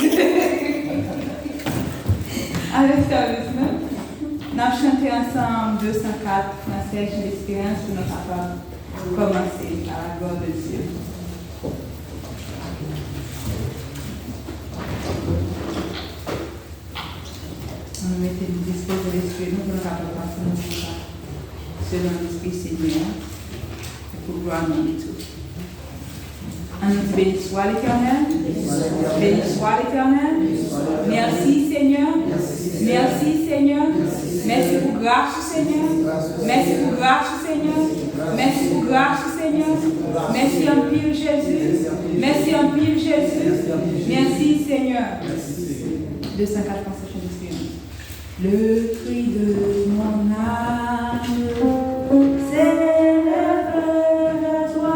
Avec sérieusement, nous avons chanté ensemble 204 français, j'ai l'espérance que nous sommes capables de commencer à la gloire de Dieu. On nous mettait le discours de l'esprit, nous sommes capables de passer notre temps selon l'esprit Seigneur, et pour gloire à nous tous. On nous dit béni soit l'Éternel, béni soit l'Éternel. Merci Seigneur, merci Seigneur, merci pour grâce Seigneur, merci pour grâce Seigneur, merci pour grâce Seigneur, merci en pile Jésus, merci en pile Jésus, merci Seigneur. 204 concessions d'expérience. Le cri de mon âme s'élève vers toi.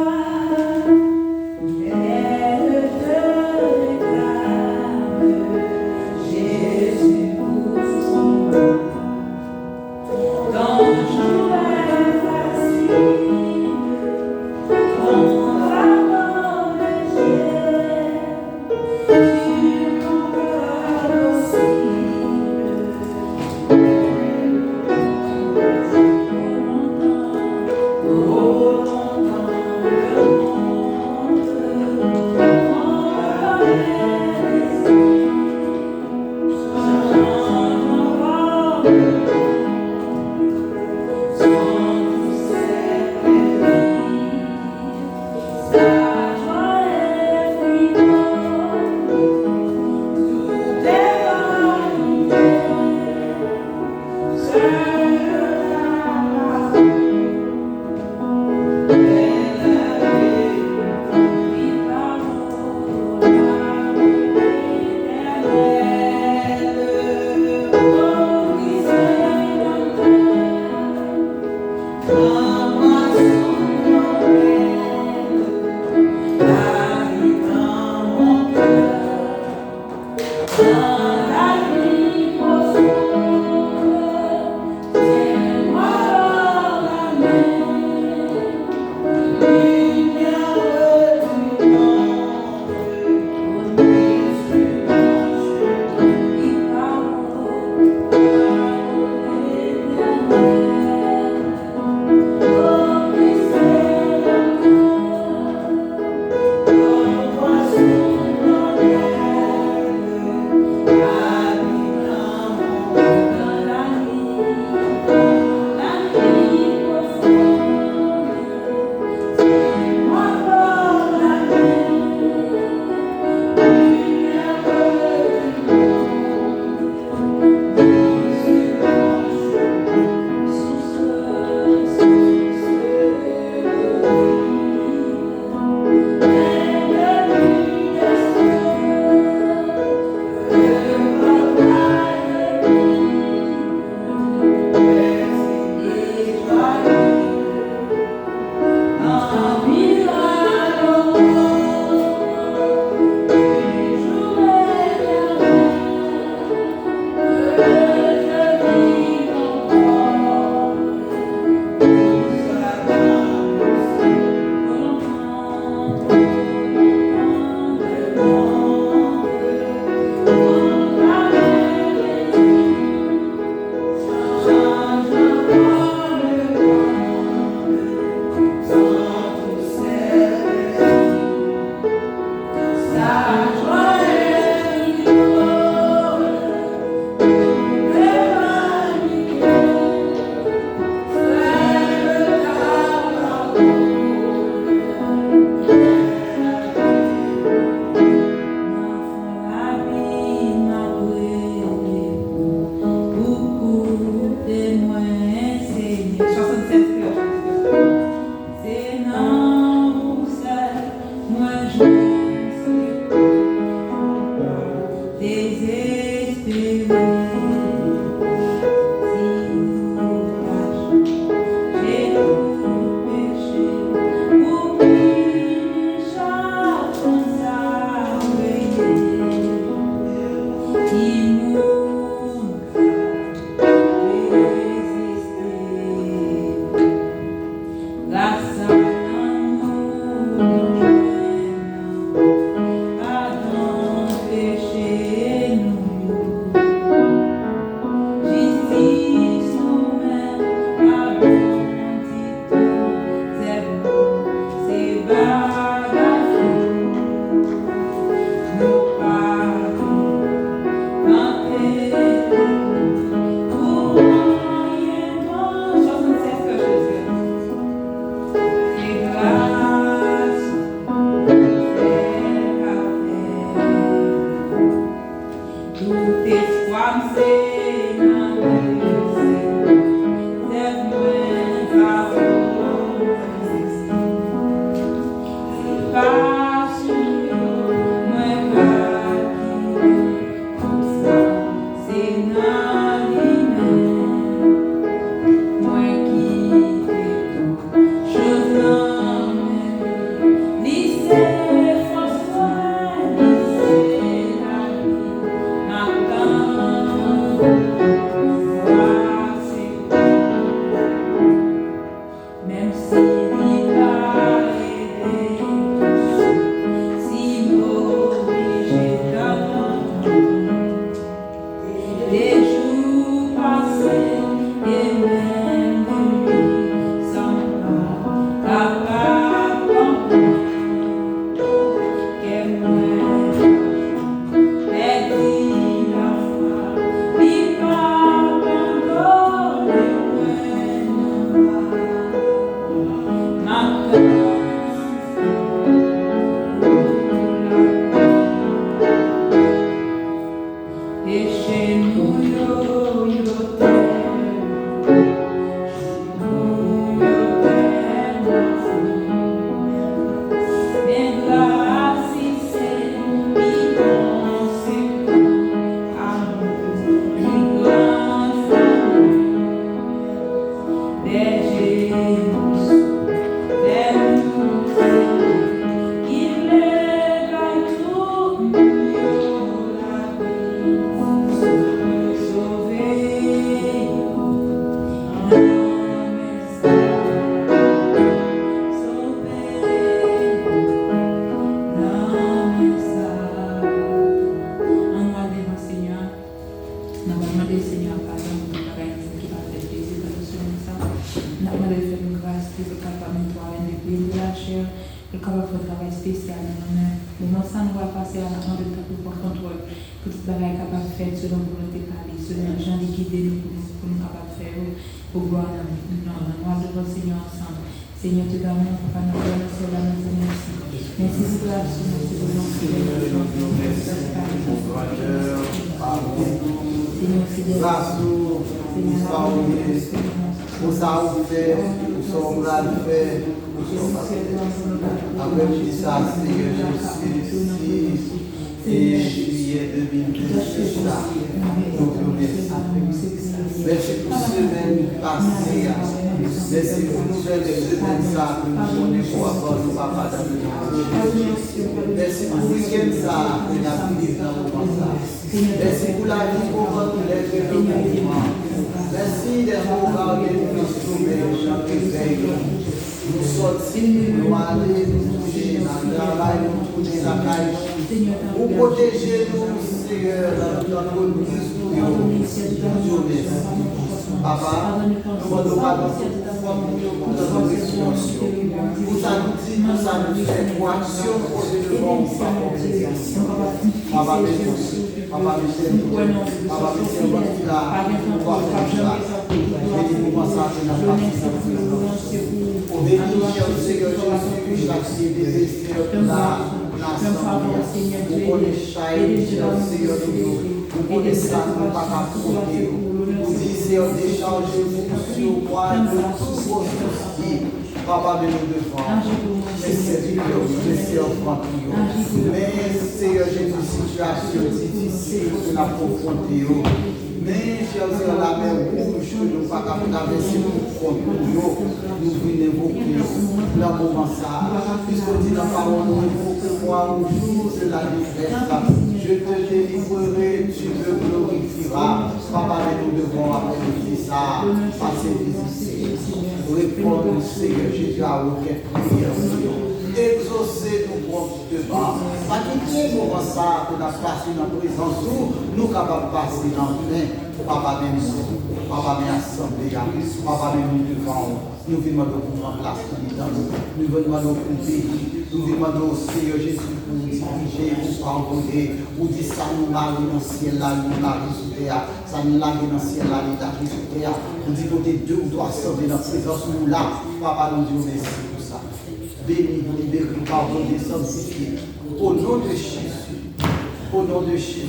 Au nom de Jésus.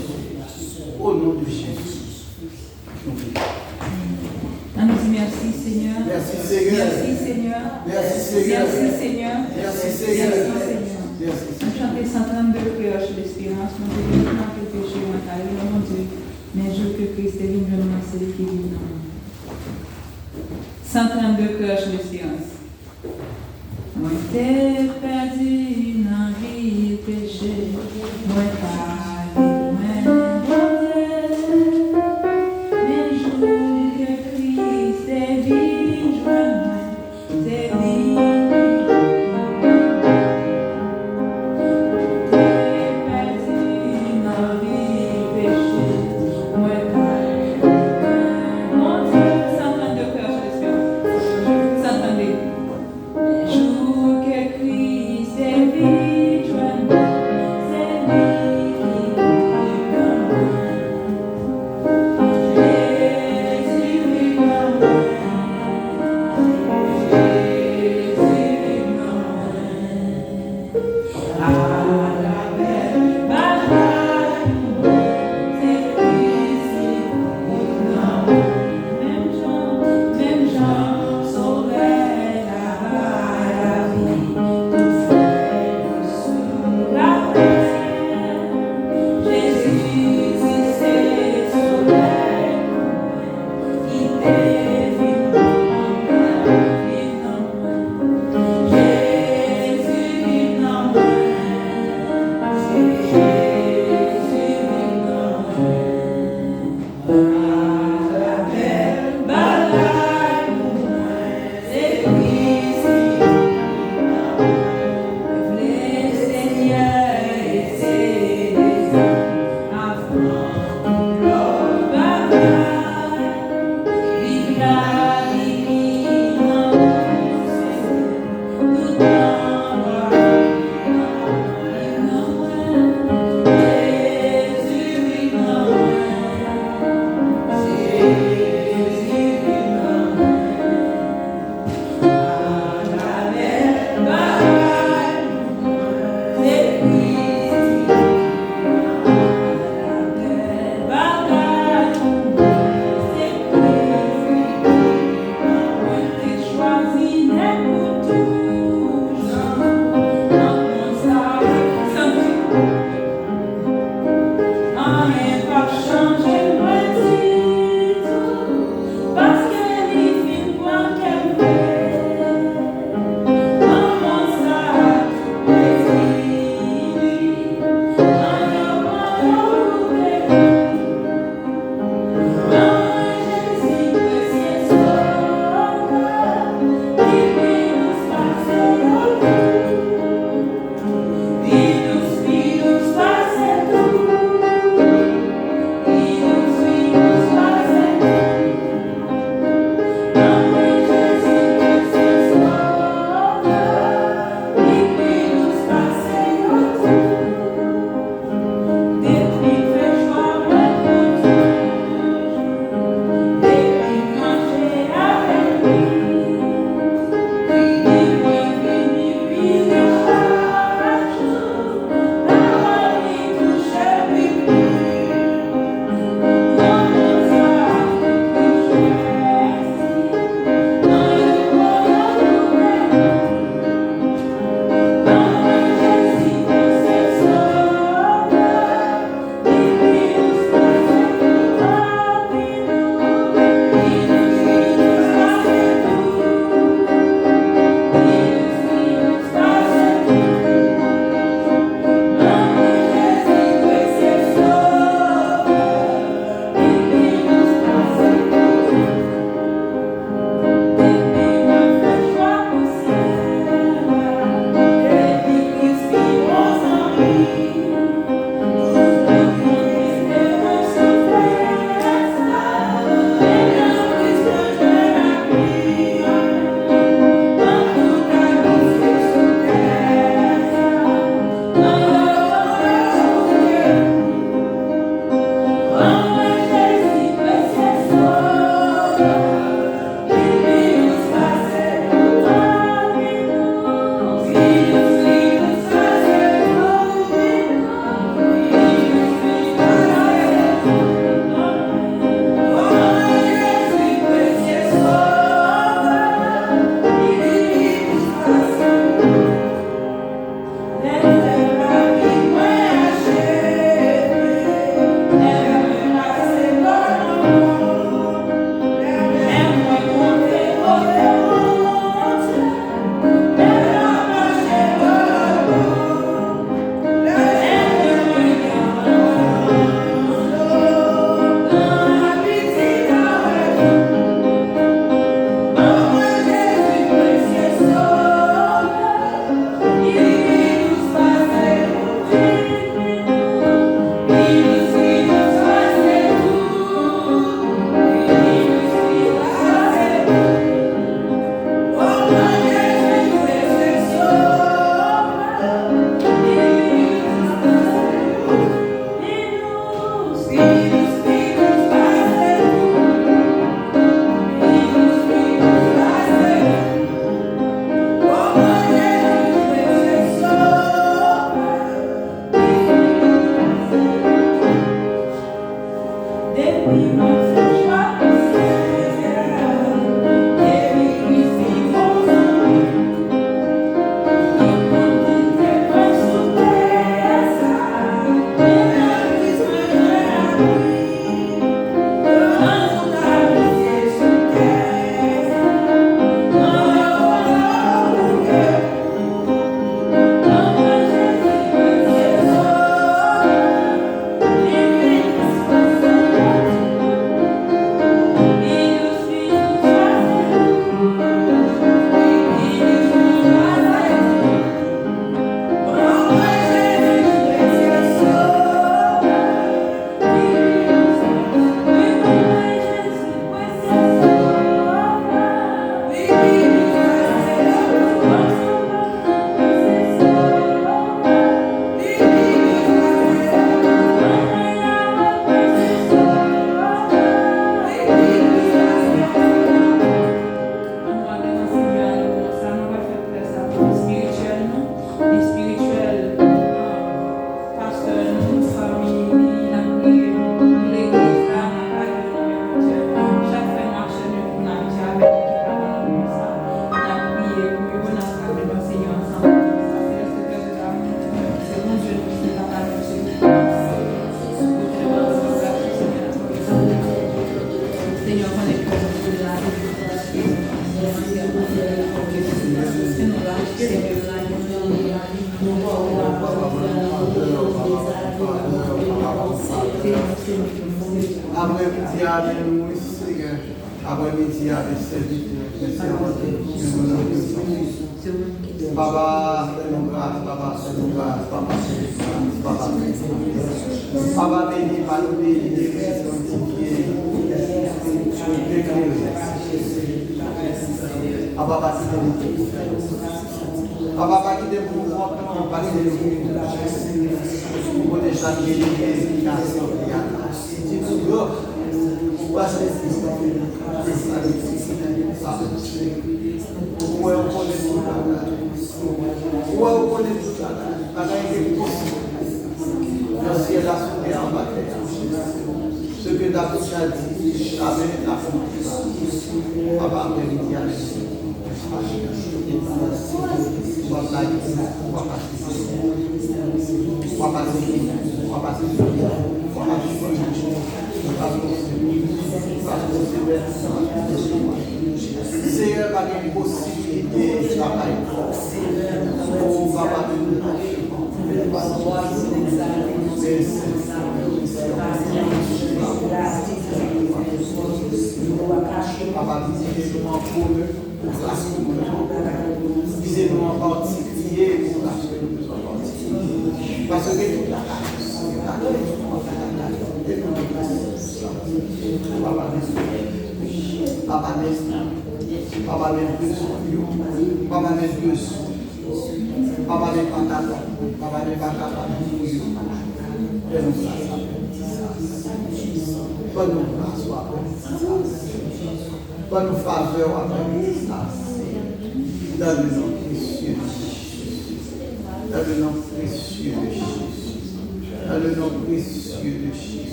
Au nom de Jésus. On nous dit merci Seigneur. Merci Seigneur. Merci Seigneur. Merci Seigneur. Merci Seigneur. Merci Seigneur. Merci Seigneur. On chante 132 cœurs sur l'espérance. Mon Dieu, nous avons quelque chose à faire. Mon Dieu, mais je que Christ est venu, je c'est lui qui est venu. 132 cœurs sur l'espérance. Moi, t'es perdu dans la vie péché. Moi, pas mais jour que Christ est venu, c'est lui. Jour que Christ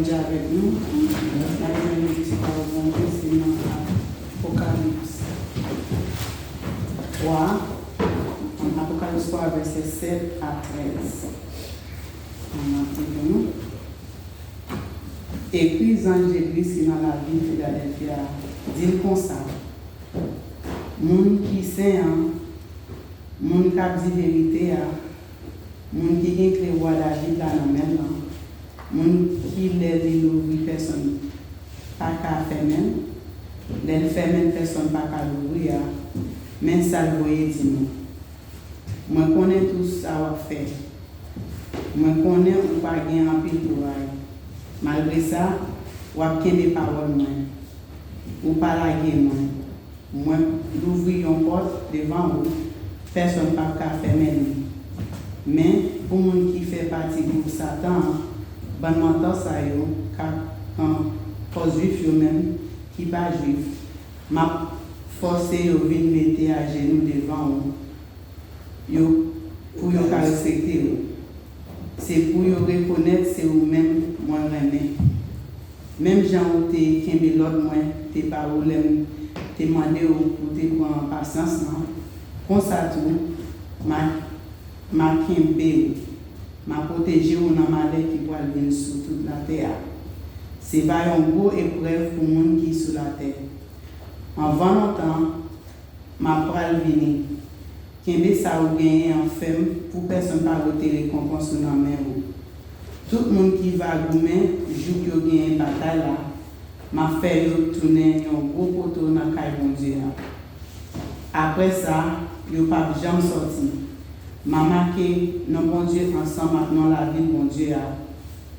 Dieu avec nous. La bénédiction par bon Dieu, c'est dans Apocalypse 3. Apocalypse 3, verset 7 à 13. Et puis, l'ange d'église qui est dans la ville de Philadelphia dit comme ça: moun qui sait, moun qui dit vérité, moun qui est le roi David là dans même, moun qui l'aide l'ouvrir personne pas qu'à faire même, l'aide faire même personne pas qu'à l'ouvrir, mais ça le voyait dit nous. Moi connais tout ça à faire. Moi connais ou pas gagner en pile courage. Malgré ça, ou a bien des paroles moi. Ou pas la guerre moi. Moi l'ouvrir une porte devant vous, personne pas qu'à faire même. Mais pour moun qui fait partie de Satan, bon mentor ça yo, cause juif yo même qui pas juif, m'a forcé yo venir mettre à genoux devant vous. Yo pour yo respecter yo. C'est pour yo reconnaître c'est vous même moi remè. Même gens où t'es kembe l'autre moi, t'es paroles t'es demandé pour te prendre patience non. Comme ça tout ma kembe m'a protéger ou dans malheur qui va venir sur toute la terre. C'est pas une gros épreuve pour monde qui sur la terre. En 20 longtemps m'a pral venir. Kembe ça ou gagner en ferme pour personne pas voter récompense dans main ou. Tout le monde qui va goumer joue que gagner bataille là m'a fait tourner un gros poteau dans caille mon Dieu. Après ça, yo pas jamais sorti. M'a marqué non bon Dieu ensemble maintenant la ville mon Dieu a.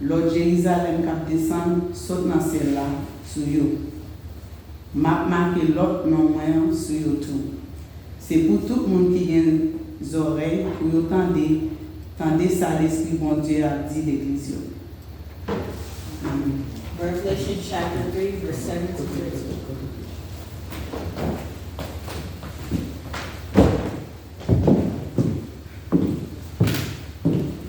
L'autre Jérusalem qui descend saute dans celle-là sur yo. M'a marqué l'autre non moins sur yo tout. C'est pour tout le monde qui a des oreilles pour entendre ça l'Esprit bon Dieu a dit l'église. Amen. Revelation chapter 3, verse 7 to 13.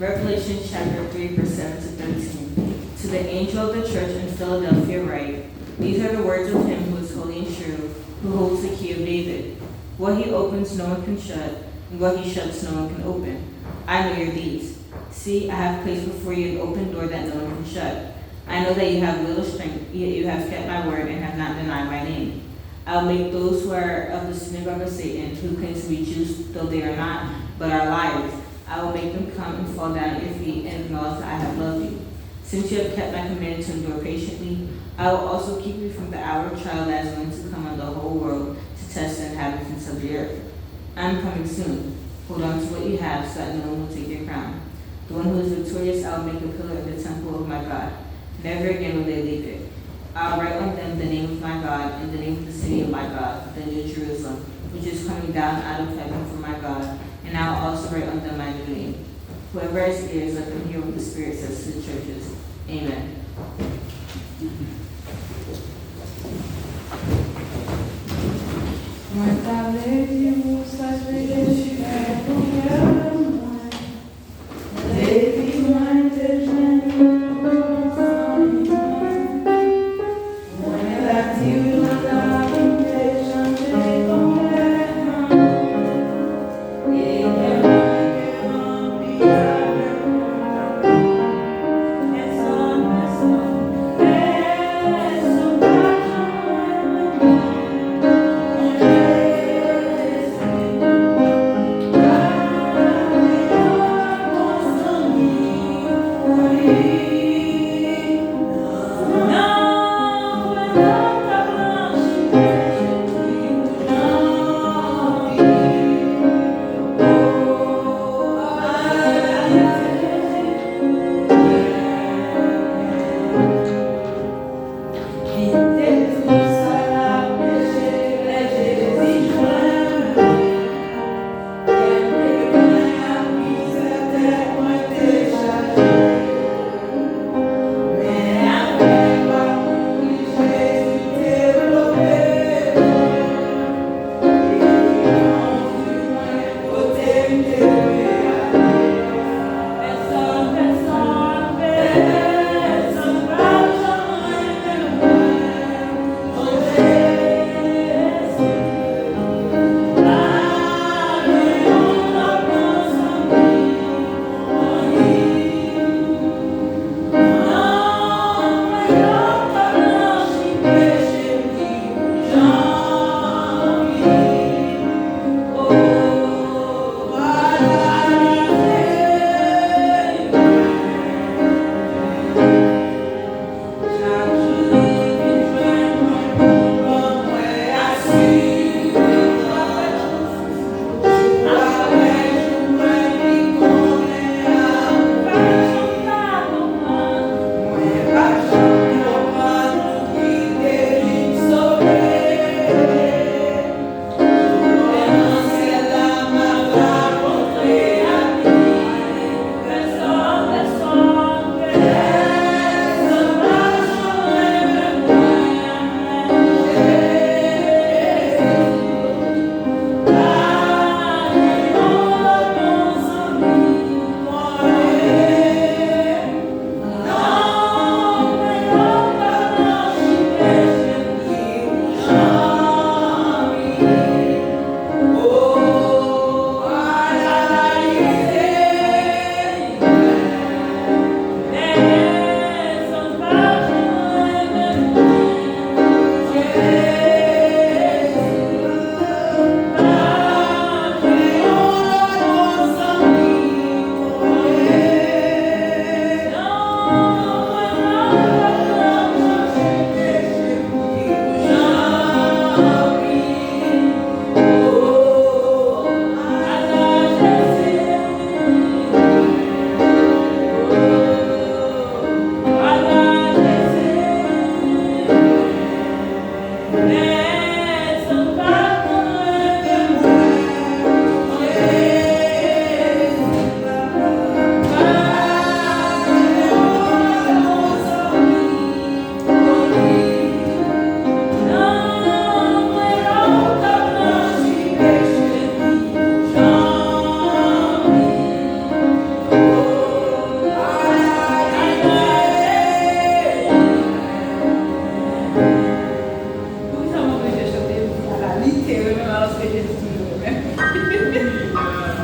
Revelation chapter 3, verse 7 to 13. To the angel of the church in Philadelphia write, these are the words of him who is holy and true, who holds the key of David. What he opens no one can shut, and what he shuts no one can open. I know your deeds. See, I have placed before you an open door that no one can shut. I know that you have little strength, yet you have kept my word and have not denied my name. I will make those who are of the synagogue of Satan, who claim to be Jews, though they are not, but are liars. I will make them come and fall down at your feet and acknowledge that I have loved you. Since you have kept my command to endure patiently, I will also keep you from the hour of trial that is going to come on the whole world to test the inhabitants of the earth. I am coming soon. Hold on to what you have so that no one will take your crown. The one who is victorious, I will make a pillar of the temple of my God. Never again will they leave it. I will write on them the name of my God and the name of the city of my God, the New Jerusalem, which is coming down out of heaven from my God. And I will also write on them my new name. Whoever has ears, let them hear what the Spirit says to the churches. Amen.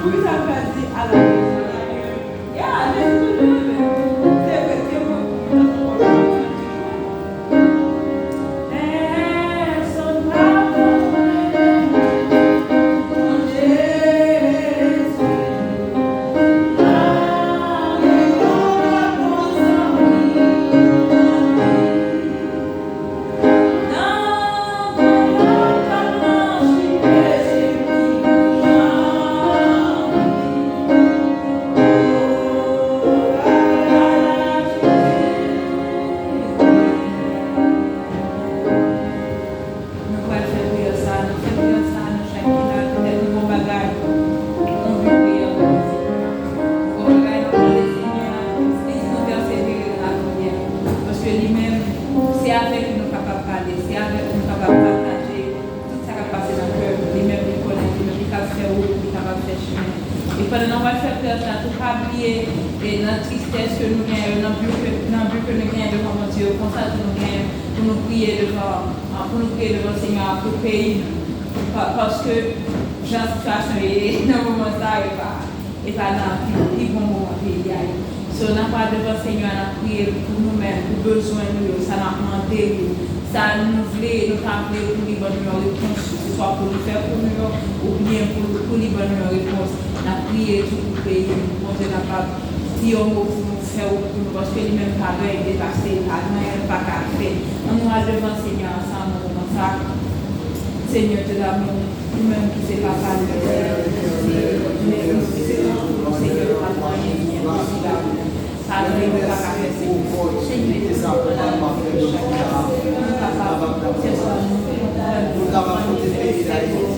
Oui, ça veut dire à la maison. Yeah, let's do it. C'est vrai, c'est bon. Et pendant qu'on va faire ça, tout pas oublier la tristesse que nous gagnons, dans le but que nous gagnons devant mon Dieu, comme ça que nous gagnons, pour nous prier devant le Seigneur, pour le pays. Parce que la situation est dans le moment ça, et pas dans le bon moment pays. So, nous pas devant le Seigneur, nous prier pour nous-mêmes, pour besoin de nous, ça nous demande, ça nous voulait, nous appeler pour les bonnes réponses, que ce soit pour nous faire pour nous, ou bien pour les bonnes réponses. Nous avons prié tout pour le pays, nous avons capable de dire un mot pour nous faire pour nous, parce que lui-même pas de dépasser, pas de pas qu'à faire. On nous a devant le Seigneur ensemble, comme ça. Seigneur, te l'amour, nous-mêmes qui ne sais pas parler, mais nous Seigneur, pas de moyen, possible. Pardonnez-nous pas qu'à faire, Seigneur. Seigneur, nous sommes capables de faire chacun. Nous capables de faire ça, nous capables de faire ça, Seigneur.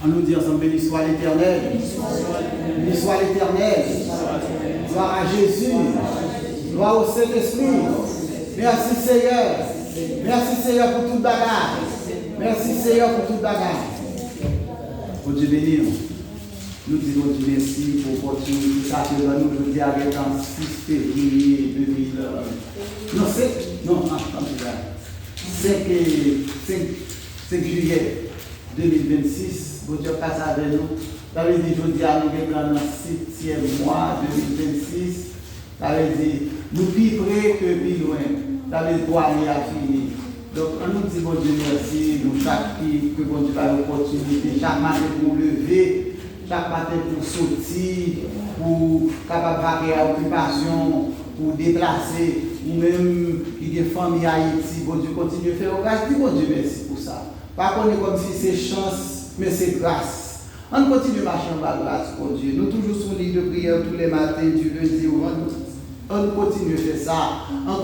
On nous dit ensemble, béni soit l'Éternel. Béni soit l'Éternel. Gloire à Jésus. Gloire au Saint-Esprit. Merci Seigneur. Merci Seigneur pour toute bagarre. Merci Seigneur pour toute bagarre. Bon Dieu béni. Nous disons Dieu merci pour l'opportunité que nous avons aujourd'hui avec un 6 février 2000. Non, c'est. Non, attendez là. 5 juillet 2026. Bon Dieu passe avec nous. Ça veut dire aujourd'hui, nous sommes dans le 7e mois 2026. Ça veut dire nous plus près que plus loin. Ça veut dire 3 années à finir. Donc, on nous dit bon Dieu merci. Nous, chaque qui, que bon Dieu a l'opportunité, chaque matin pour lever, chaque matin pour sortir, pour capable de faire occupation, pour déplacer, ou même qui des familles à Haïti. Bon Dieu continue à faire grâce. Dis bon Dieu merci pour ça. Pas qu'on est comme si c'est chance, mais c'est grâce. On continue à marcher en grâce pour Dieu. Nous toujours sur l'île de prière tous les matins, du lundi au vendredi. On continue à faire ça. On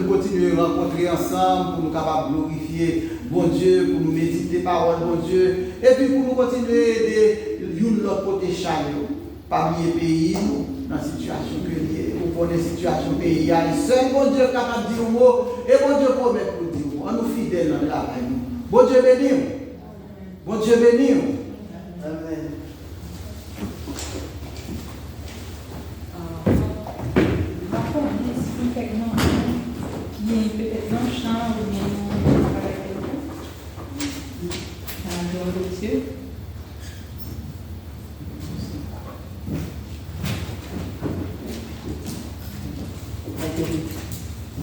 continue à rencontrer ensemble pour nous capables de glorifier bon Dieu, pour nous méditer parole bon Dieu. Et puis pour nous continuer à aider l'autre côté chariot. Parmi les pays, dans la situation que nous sommes, pour les situations pays, seul bon Dieu capable de dire un mot, et bon Dieu promet pour dire un mot. On nous fidèles dans le travail. Bon Dieu béni. Bon Dieu béni. Amen. Peut-être dans le champ ou bien avec quelqu'un. Dieu.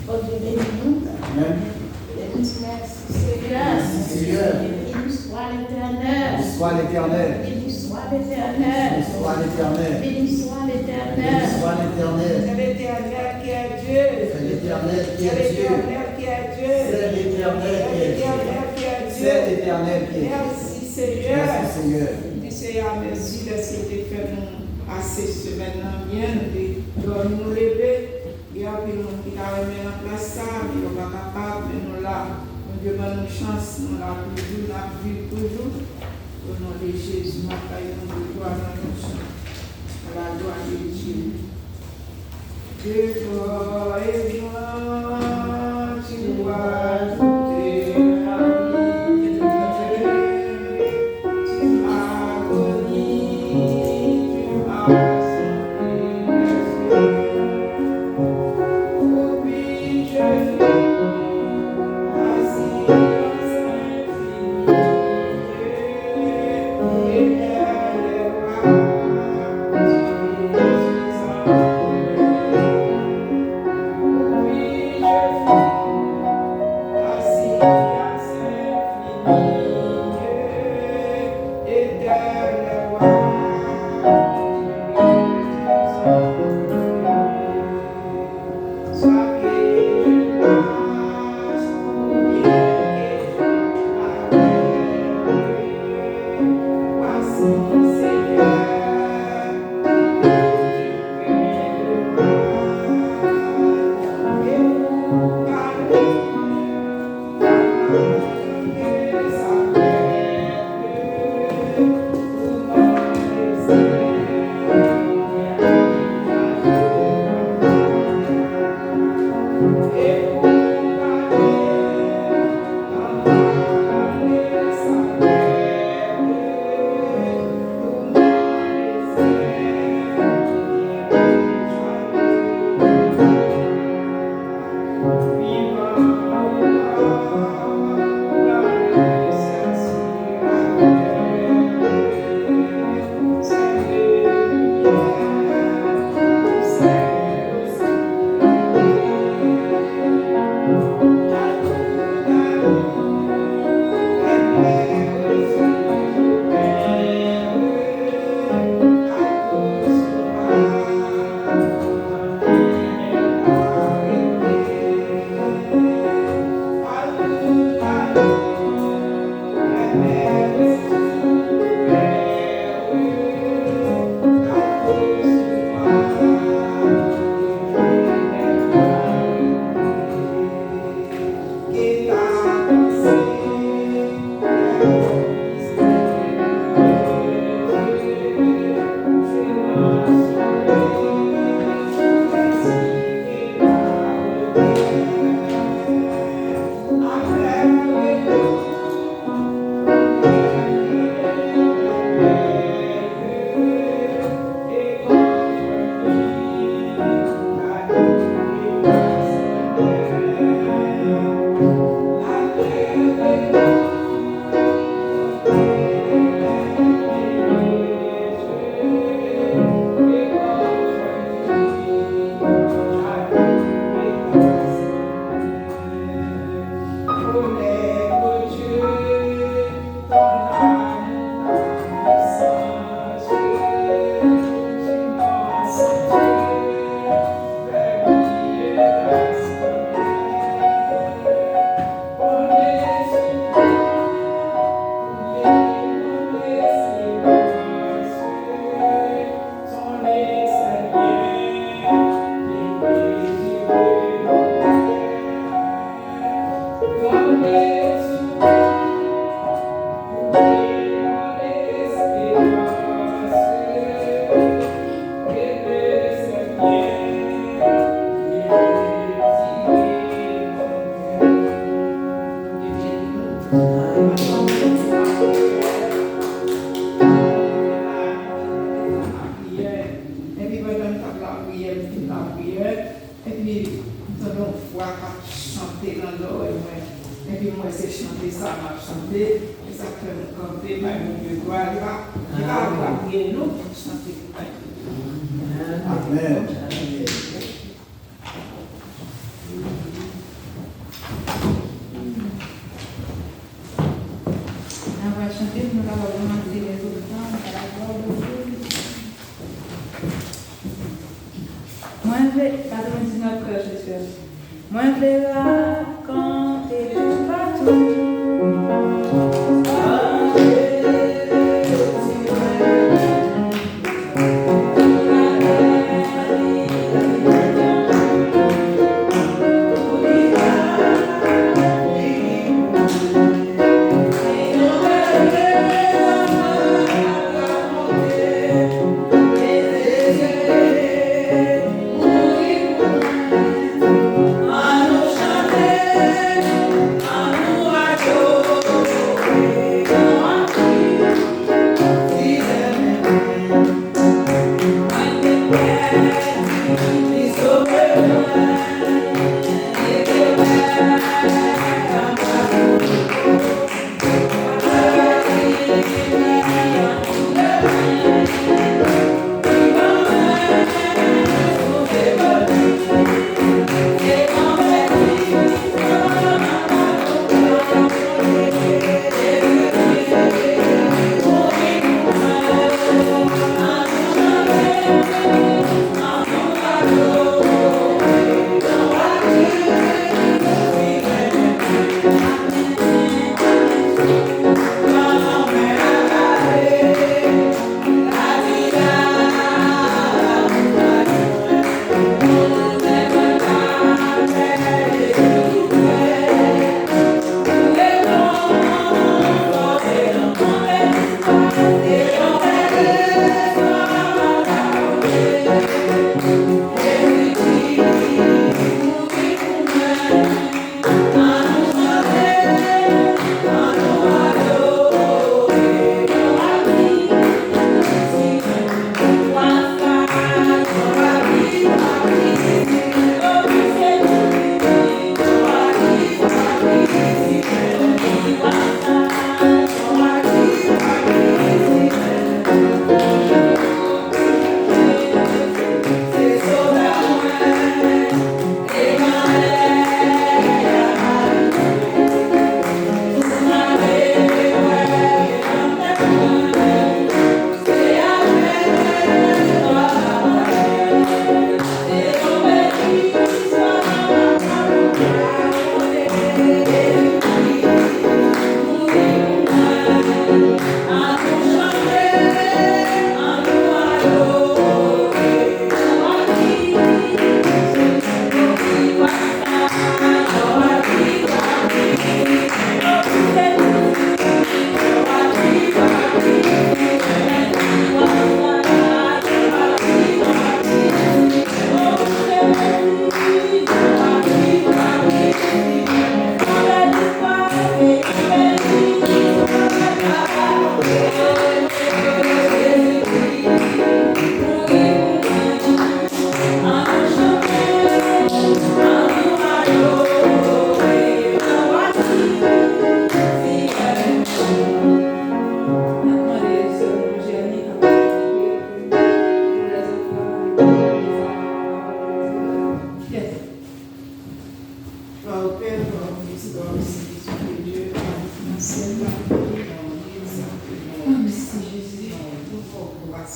Bon Dieu bénis-nous. Amen. Merci Seigneur. Seigneur. Béni soit l'Éternel. Béni soit l'Éternel. Béni soit l'Éternel. Béni soit l'Éternel. Béni soit Béni l'Éternel. soit l'Éternel. C'est l'Éternel qui est Dieu. C'est l'Éternel qui C'est est Dieu. l'Éternel qui est Dieu. C'est l'Éternel qui est Dieu. C'est l'Éternel qui est Dieu. C'est l'Éternel qui est Dieu. Merci Seigneur. Merci Seigneur. Dis Seigneur, merci de ce que tu fais nous assez semaine bien, de nous lever. Il y a des gens qui ont remis en place ça, mais ils ne sont pas capables de nous là. Nous devons nous chance, nous la toujours, la vie toujours. Au nom de Jésus, ma paille, nous de gloire dans nos chants. À la gloire de Dieu. Dieu, toi et moi, tu vois tout est la vie. Tu m'as connu, tu m'as On va chanter, nous allons demander les autres temps à la gloire de Dieu. Moi, je vais, 99 que je suis. Moi, je vais raconter tout partout. Anu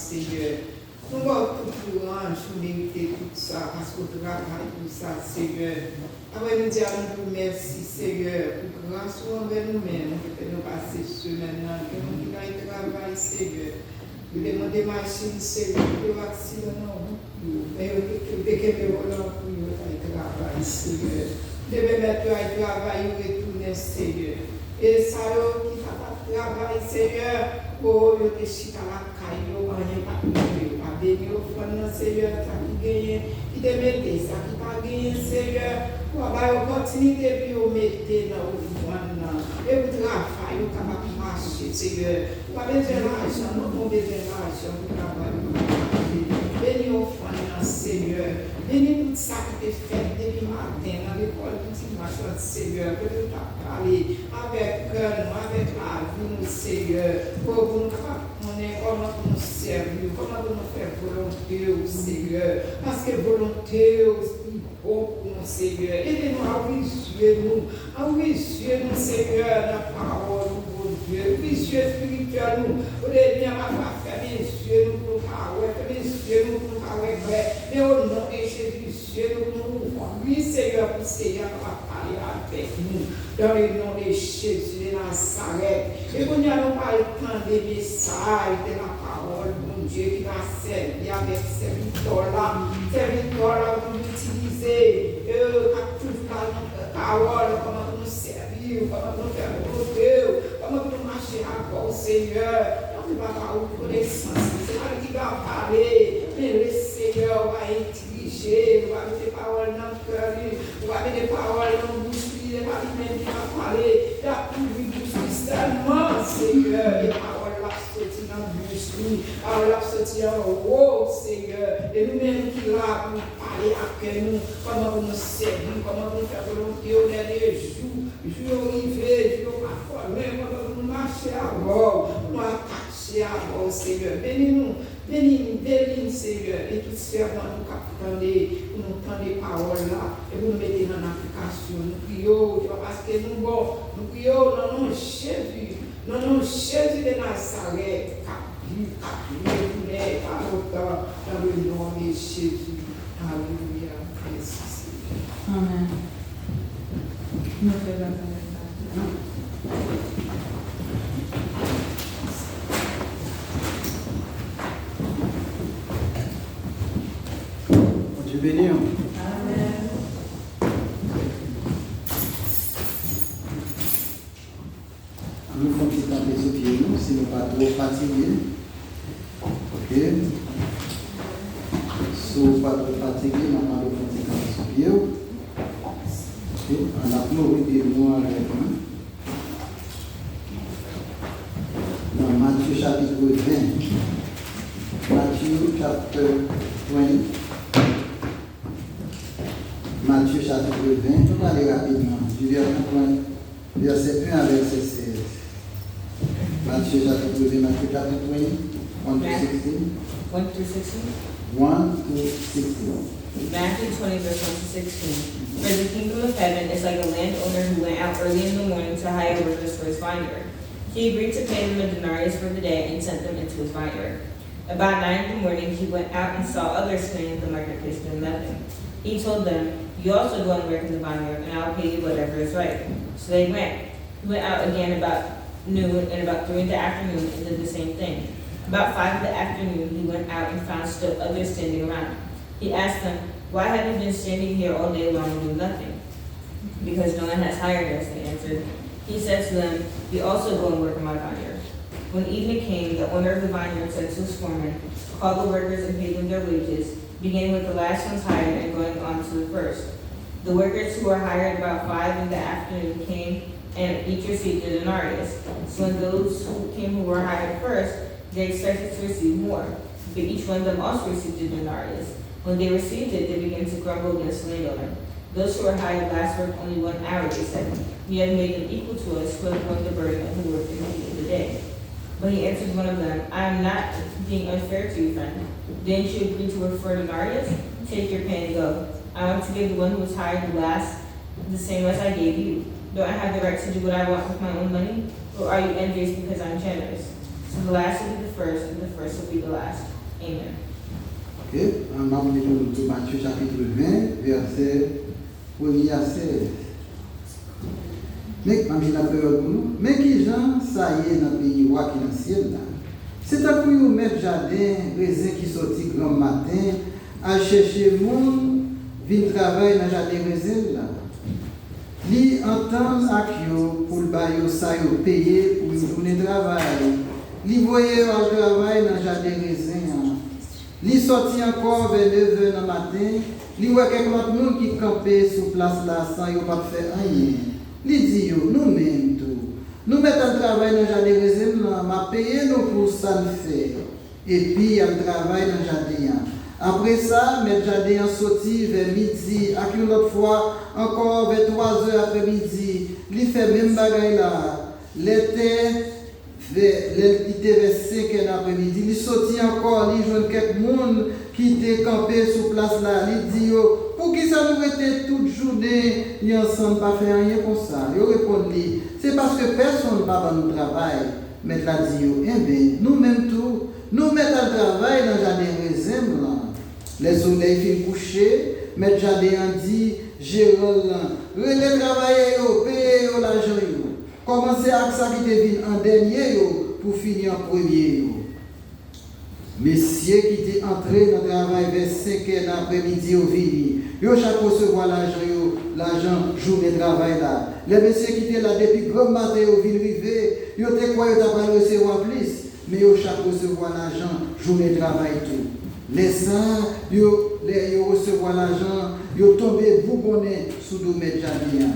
Seigneur. Nous voulons tout courage, nous mériter tout ça, parce qu'on travaille pour ça, Seigneur. Après nous dire merci, Seigneur, pour grâce envers nous-mêmes, que nous passer ce maintenant, que nous travaillons, Seigneur. Nous demandons machine, Seigneur, pour le vaccin, non. Mais nous devons travailler, Seigneur. Nous devons mettre à travail, retourner, Seigneur. Et ça, qui va travailler, Seigneur, pour le déchir à la caille, pas béni au fond, Seigneur, qui te mette ça, qui pas gagné, Seigneur, pour avoir l'opportunité de vous mettre dans le fond, et vous travaillez, vous capable de marcher, Seigneur. Vous avez besoin d'argent, nous avons besoin d'argent pour travailler. Béni au fond, Seigneur. Béni tout ça qui est fait depuis matin dans l'école, tout ce qui m'a fait, Seigneur, que nous t'as parlé avec cœur, avec la vie, nous, Seigneur, pour nous connaître comment nous servir, comment nous faire volonté, Seigneur, parce que volonté, c'est bon pour nous, Seigneur. Aidez-nous à ouvrir nous, Seigneur, la parole, mon Dieu, vision spirituelle, nous, pour les biens à faire, mes yeux, nous, pour parler, mes yeux, nous, pour parler, mais au nom de Jésus, nous, oui, Seigneur, pour Seigneur, va parler avec nous, dans le nom de Jésus de Nazareth. Et qu'on n'y a pas le temps des messages, de la parole, mon Dieu, qui va servir avec ces victoires-là, pour nous utiliser, toute la parole, comment nous servir, comment nous faire volonté, comment nous marcher à bord, Seigneur. On ne va pas avoir connaissance, c'est pas qui va parler, mais le Seigneur va diriger, va mettre des paroles dans le cœur, va mettre des paroles dans le bouche, il va mettre des parler, il a plus de bouche, tellement, Seigneur, les paroles là sortent dans le bouche, les paroles là sortent en haut, Seigneur, et nous-mêmes qui là pour parler avec nous, comment nous servir, comment nous faire volonté au dernier jour, jour arrivé, jour parfois, même comment nous marcher à bord, nous attacher à bord, Seigneur, bénis-nous, bénis, Seigneur, et tout servant nous captons nous tendre des paroles là, et vous nous mettez dans l'application, nous prions, parce que nous prions dans le nom de Jésus, de Nazareth, capille, par autant, dans le nom de Jésus. Alléluia. Merci. Amen. Notre Père, Dieu béni. Amen. Nous faisons petit camper sur pied, nous, si nous ne sommes pas trop fatigués. Ok. Si nous ne sommes pas trop fatigués, nous allons faire petit camper sur pied. Ok. On a glorifié nous avec nous. Dans Matthieu chapitre 20. Matthieu chapitre 20. Matthieu chapitre 20. On va aller rapidement. Du verset 1 à verset 16. Matthieu chapitre 20, Matthieu chapitre 20, 1 to 16. 1 through 16? 1 to 16. Matthew 20, verse 1 to 16. For the kingdom of heaven is like a landowner who went out early in the morning to hire workers for his vineyard. He agreed to pay them a denarius for the day and sent them into his vineyard. About 9 in the morning, he went out and saw others standing at the marketplace doing nothing. He told them, "You also go and work in the vineyard, and I will pay you whatever is right." So they went. He went out again about noon, and about 3 in the afternoon, and did the same thing. About 5 in the afternoon, he went out and found still others standing around. He asked them, "Why have you been standing here all day long and doing nothing?" "Because no one has hired us," they answered. He said to them, "You also go and work in my vineyard." When evening came, the owner of the vineyard said to his foreman, "Call the workers and pay them their wages, beginning with the last ones hired and going on to the first." The workers who were hired about 5 in the afternoon came and each received a denarius. So when those who came who were hired first, they expected to receive more, but each one of them also received a denarius. When they received it, they began to grumble against the landowner. Those who were hired last worked only 1 hour, they said. "You have made them equal to us who have borne the burden and who worked in the heat of the day." But he answered one of them, "I am not being unfair to you, friend. Didn't you agree to work for a denarius? Take your pay and go. I want to give the one who was hired last the same as I gave you. Don't I have the right to do what I want with my own money? Or are you envious because I'm generous?" So the last will be the first, and the first will be the last. Amen. Ok, on va venir de Matthieu chapitre 20, verset 1er à 16. Mais, mais qui gens, ça y est, dans le pays roi qui est dans le ciel là. C'est un coup où mettre jardin, raisin qui sortit grand matin, à chercher monde, vient travailler dans le jardin raisin là. Li entend ak yo pour le bail ça yo payer pour une journée de travail. Li voyait au travail dans le jardin raisin. Li sorti encore vers 9h dans le matin. Li voit quelques autres monde qui campait sur place là sans yo pas faire rien. Li dit yo nous-mêmes tout. Nous mettons le travail dans le jardin raisin, m'a payé nous pour ça le faire. Et puis il y a le travail dans le jardin. Après ça, mes jardins sorti vers midi, à une autre fois, encore vers 3h après-midi, il fait même bagaille là. L'été, il était vers 5h après-midi, il sorti encore, il joue quelques monde qui était campé sur place là, il dit pour qui ça nous était toute journée, il ensemble pas faire rien comme ça. Il répond c'est parce que personne ne va nous travail. Mais là dit eh bien, nous-mêmes tout, nous mettons le travail dans le jardin raisin là. Les soleils fin coucher, mais jardin dit Gérald, relais travailler payer l'argent commencez avec ça qui devine en dernier pour finir en premier. Messieurs qui étaient entrés dans le travail vers 5h d'après-midi au Vini, ils ont chaque recevoir l'argent journée de travail là. Les messieurs qui étaient là depuis grand matin au Vini rivé, ils ont quoi ils ont pas recevoir plus, mais ils ont chaque recevoir l'argent journée de travail tout. Les saints, ils recevoir l'argent, ils tombé bougonné sous le domaine jardin.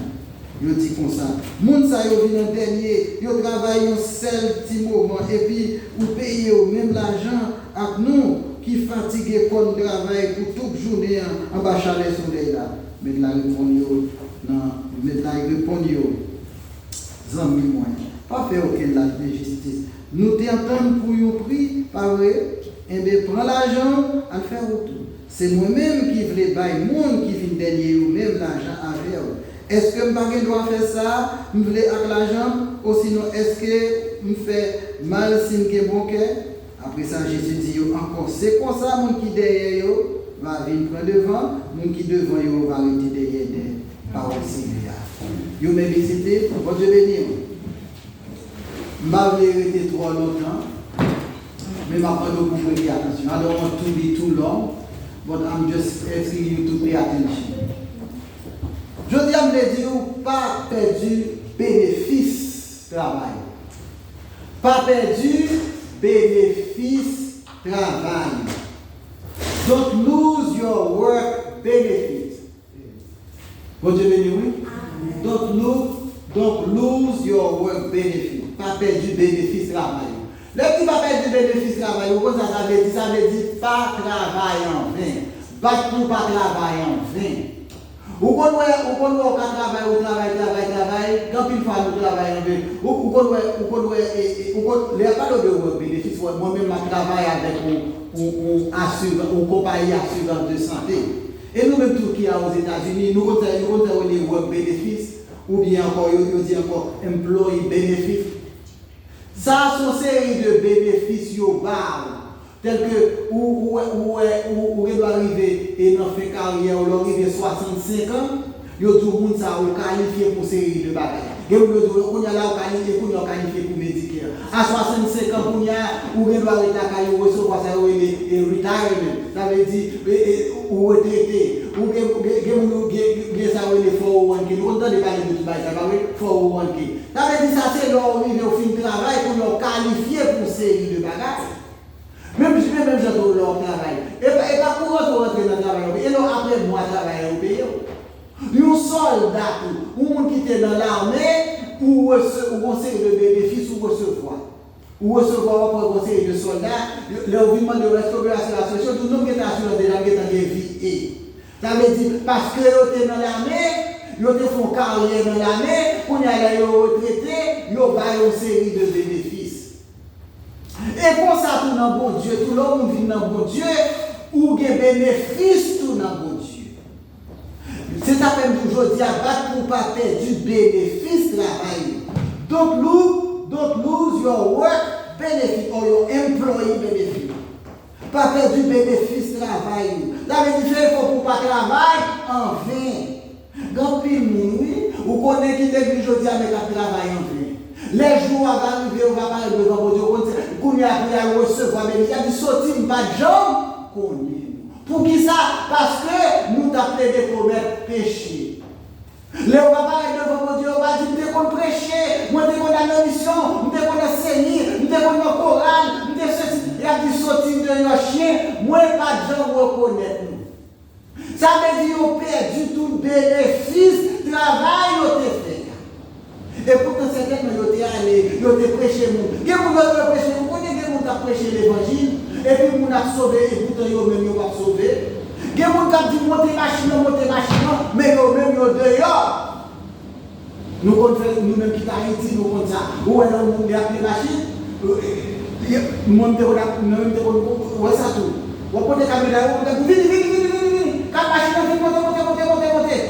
Ils dit comme ça. Moun sa yo vient en dernier, ils travaillent un seul petit moment et puis vous payez même l'argent avec nous qui fatigués qu'on travaille pour toute journée en bas chalet soleil là. Mais là répond yo. Zami moi. Pas faire aucun lâche de justice. Nous t'entendons pour un prix, pas vrai? Eh bien, prends l'argent, à le faire autour. C'est moi-même qui voulais bailler monde qui vient dernier ou même l'argent à faire. Est-ce que je dois faire ça, je voulais avec l'argent, ou sinon est-ce que je fais mal si je bon cœur? Après ça, Jésus dit encore, c'est comme ça, mon qui derrière va venir prendre devant, mon qui devant va arrêter derrière des paroles similaires. Vous m'avez visité, bon Dieu béni. Je ne vais pas rester trop longtemps. Mais je vais prendre beaucoup de attention. I don't want to be too long, but I'm just asking you to pay attention. Je dis à me dire, pas perdu bénéfice travail. Pas perdu bénéfice travail. Don't lose your work benefit. Bon Dieu béni, oui? Don't lose your work benefit. Pas perdu bénéfice travail. Le petit pas perdu bénéfice travail, ça veut dire pas travailler en vain. Pas pour pas travailler en vain. Ou quand on travaille, quand il faut travailler en vain. Ou quand il n'y a pas de bénéfice, moi-même je travaille avec une compagnie assurante de santé. Et nous-mêmes, tout qui est aux États-Unis, nous avons des work bénéfices, ou bien encore, on dit encore employee benefit. Ça, c'est une série de bénéfices tels que où doit arriver et dans fin carrière, on doit arriver 65 ans, tout le monde ça qualifié pour série de bagages. Et on a là qualifié pour Medicare. À 65 ans, on doit arrêter recevoir ça et retirement. Ça veut dire ou retraité, ou ça les 401k. On donne des parler de tout ça, 401k. Ça veut dire ça c'est leur arrivé au fin de travail pour leur qualifier pour série de bagages. Même j'adore leur travail. Et pas pour rentrer dans le travail. Et non, après moi, travailler au pays. Un soldat, ou un qui est dans l'armée, ou on sait le bénéfice, ou recevoir. Ou recevoir un conseil de soldats, le mouvement de restauration de la société, tout le monde qui est assuré de la vie. Ça veut dire, parce que vous êtes dans l'armée, vous font carrière dans l'armée, vous êtes retraité, vous avez une série de bénéfices. Et pour ça, tout dans bon Dieu, tout le monde vit dans bon Dieu, ou des bénéfices tout dans bon Dieu. C'est à peine toujours dire, battre pour pas perdre du bénéfice travail. Don't lose your work benefit or your employee benefit. Pas perdre du bénéfice travail. Ça veut dire qu'il faut pour pas travailler en vain. Quand pile oui, vous connaissez qui l'église aujourd'hui avec un travail en vain. Les jours vont arriver, on va parler devant Dieu, qu'on y a recevoir, mais il y a des sorties, pas de gens qu'on est. Pour qui ça? Parce que nous t'appelons des commettre péché. Les on va parler devant Dieu, on va dire, nous devons prêcher, nous devons la mission, nous devons enseigner, nous devons le Coran, nous devons ceci. Il y a des sorties de nos chiens, moi pas de gens reconnaître nous. Ça veut dire qu'on perd du tout bénéfice, travail, on te fait. Et pourtant, certainement, ils ont allé, ils ont prêché. Ils ont prêché, vous connaissez qu'ils ont prêché l'évangile, et puis ils ont sauvé, et pourtant, ils ont même pas sauvé. Ils ont dit monter machine, mais ils ont même dehors. Nous, nous-mêmes qui Haïti, nous comme ça. Où est-ce qu'on a appelé machine? Monter, on a ça tout. On peut des caméras, on peut dire, vite, quand machine, monter.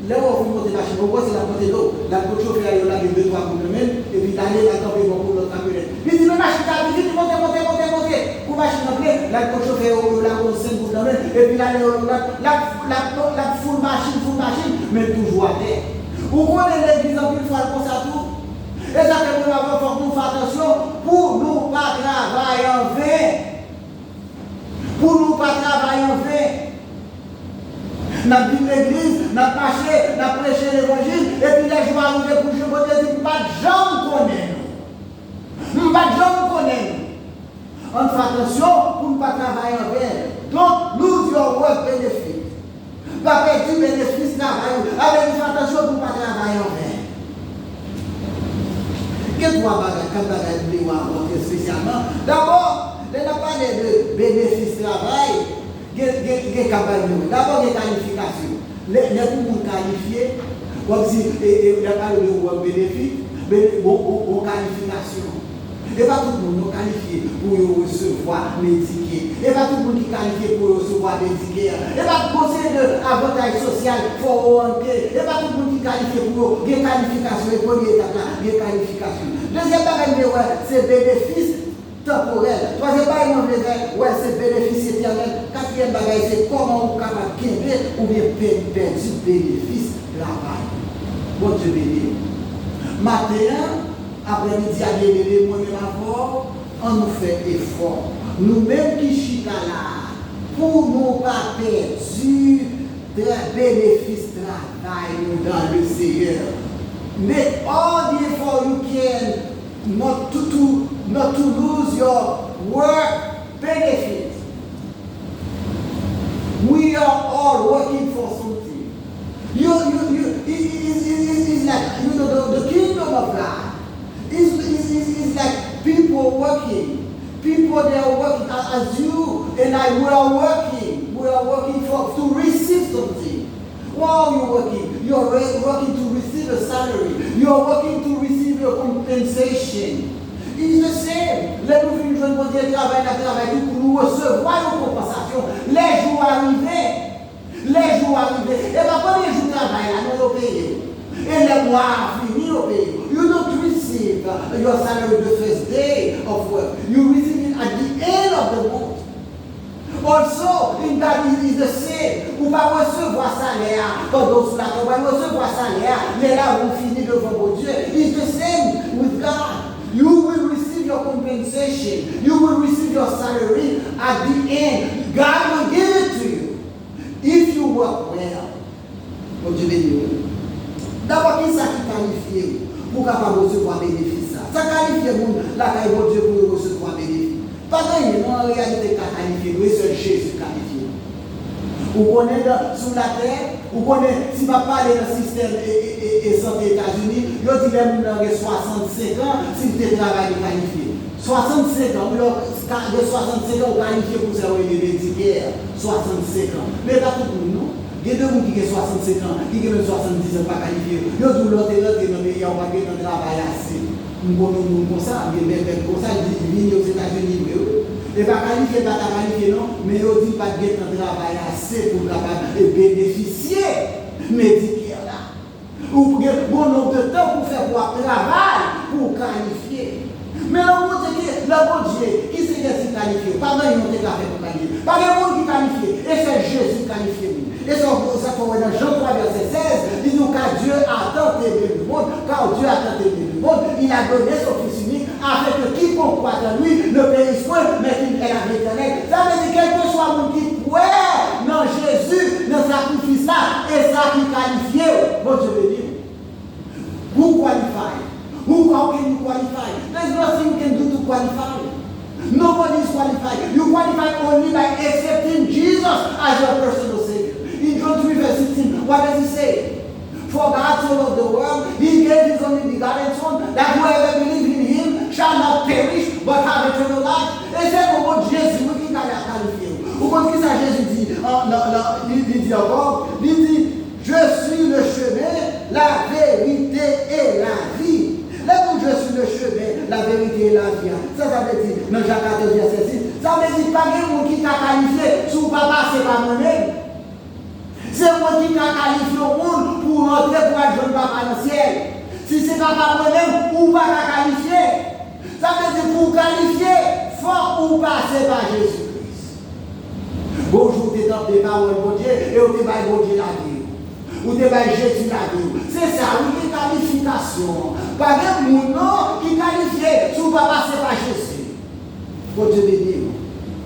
Là où on monte la machine, on voit c'est la montée d'eau. La côte chauffeur, il y a 2-3 pour le même, et puis d'aller la tomber pour l'autre camionette. Il dit, mais machine, vite, monter. Pour machine après, la côte chauffeur, la côte 5 pour le même, et puis d'aller la full machine, mais toujours à terre. Vous connaissez l'église en plus fois comme ça tout? Et ça fait que nous avons faire attention pour nous pas travailler en vain. Pour nous pas travailler en vain. Nous avons vu l'église, nous avons marché, nous avons prêché l'évangile, et puis les jours arrivés pour je me dis, pas de gens connaissent nous. Pas de gens connaissent nous. On fait attention pour ne pas travailler en vain. Donc, nous avons un bénéfice. Pas perdre du bénéfice travail. Avec une attention pour ne pas travailler en vain. Qu'est-ce qu'on va faire quand on va apporter spécialement? D'abord, on a parlé de bénéfice travail. D'abord, les qualifications. Les pour qualifier, comme si on a parlé de bénéfice, mais aux qualifications. Et pas tout le monde qualifié pour recevoir médiqué. Et pas tout le monde qui est qualifié pour recevoir médiqué. Et pas tout le monde d'avantage social pour orienter. Et pas tout le monde qui est qualifié pour des qualifications. Et première étape là, des qualifications. Deuxième bagage, c'est bénéfice temporel. Troisième bagage, c'est bénéfice éternel. Quatrième bagage, c'est comment on est capable de gagner ou bien perdre du bénéfice travail. Bon Dieu béni. Matin, après-midi, à l'éveiller, moi-même encore, on nous fait effort. Nous-mêmes qui chita là, pour nous pas perdre de bénéfice travail dans le Seigneur. Make all the effort you can not to lose your work benefit. We are all working for something. It's like, the kingdom of God. It's like people working. People, they are working as you and I, we are working. We are working to receive something. Why are you working? You are working to receive a salary. You are working to receive your compensation. It's the same. Les nous finissons de dire travail pour nous recevoir une compensation. Les jours arrivés. Et pas quand les jours travail là, nous payons. Et les mois finis, nous payons. You don't receive your salary the first day of work. You receive it at the end of the month. Also, in that it is the same. Vous ne pouvez pas recevoir salaire pendant que vous allez recevoir salaire. Les là, vous finissez devant Dieu. It's the same with God. You will receive your compensation. You will receive your salary at the end. God will give it to you if you work well. Bon Dieu béni. D'abord, qui ça qui qualifie pour capable recevoir bénéfice ça? Ça qualifie la caille de Dieu pour recevoir bénéfice. Pas gagner, non, en réalité, qualifié, oui, seul Jésus qualifié. Vous connaissez sous la terre, vous connaissez, si vous parlez dans le système et santé États-Unis, vous dites que vous avez 65 ans, si vous travaillez qualifié. 65 ans, de 65 ans, vous qualifiez pour ça, vous avez des médicaments, 65 ans. Mais pas tout le monde, non? Il y a deux gens qui ont 65 ans, qui ont 70 ans, pas qualifiés. Ils ont dit l'autre est dans le pays, on va gagner un travail assez. Nous connaissons comme ça, mais comme ça, ils viennent aux États-Unis. Et pas qualifié, pas qualifié, non, mais ils ont dit pas gagner un travail assez pour bénéficier médical là. Ou pour un bon nombre de temps pour faire un travail, pour qualifier. Mais le bon Dieu, qui c'est qui qualifie. Pas dans une autre fait pour qualifier. Pas de monde qui qualifie. Et c'est Jésus qui qualifie. Et c'est pour ça qu'on voit dans Jean 3, verset 16, il nous dit car Dieu a tant aimé le monde, car Dieu a tant aimé le monde, il a donné son Fils unique, afin que quiconque croit en lui ne périsse point, mais qu'il ait la vie éternelle. Ça veut dire quel que soit le monde qui croit dans Jésus, dans le sacrifice là, et ça qui qualifie, bon Dieu veut dire. Who qualify? How can you qualify? There's nothing you can do to qualify. Nobody is qualified. You qualify only by accepting Jesus as your personal Savior. In John 3 verse 16, what does he say? For God so loved the world, he gave his only begotten Son, that whoever believes in him shall not perish, but have eternal life. Et c'est pour votre Jésus qui a qualifié. Vous comprenez ça, Jésus dit, il dit encore, il dit, je suis le chemin, la vérité et la vie. Là où je suis le chemin, la vérité et la vie. Ça veut dire, dans Jacques 14, verset 6, ça veut dire pas que monde qui t'a qualifié, sous papa, c'est pas moi-même. C'est moi qui t'a qualifié au monde pour rentrer pour être jeune papa dans le ciel. Si c'est papa moi-même, ou pas t'a qualifié. Ça veut dire pour qualifier, faut ou passer par Jésus-Christ. Bonjour, t'es dans des paroles, bon Dieu, et on te va bon Dieu la vie. Ou te va Jésus la vie. C'est ça, une qualification. Pas de monde qui qualifie, si on va passer par Jésus. Bon Dieu béni.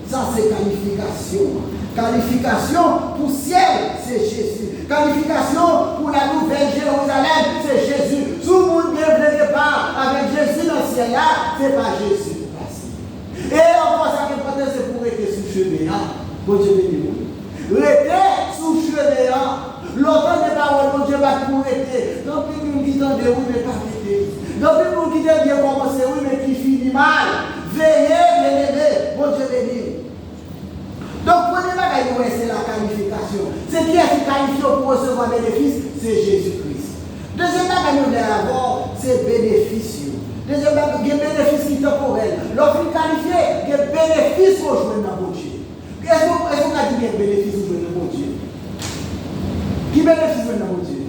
Ça c'est qualification. Qualification pour ciel, c'est Jésus. Qualification pour la nouvelle Jérusalem, c'est Jésus. Tout le monde ne veut pas avec Jésus dans le ciel là, c'est pas Jésus. Et encore ça qui est important, c'est pour rester sous chemin. Bon Dieu béni. Rester sous chemin. L'autre des paroles, mon Dieu va pour rester. Donc, il nous dit dans des oui, mais pas rester. Donc, il nous dit de bien commencer, oui, mais qui finit mal. Veillez, bien-aimés, mon Dieu béni. Donc, prenez la gagne, c'est la qualification. C'est qui est qualifié pour recevoir bénéfice? C'est Jésus-Christ. Deuxième gagne, on a avoir, c'est bénéfice. Deuxième gagne, il y a bénéfice qui est temporel. Lorsqu'il est qualifié, il y a bénéfice pour jouer dans mon Dieu. Est-ce qu'on a dit qu'il y a bénéfice pour jouer dans mon Dieu? Qui bénéficie de mon Dieu?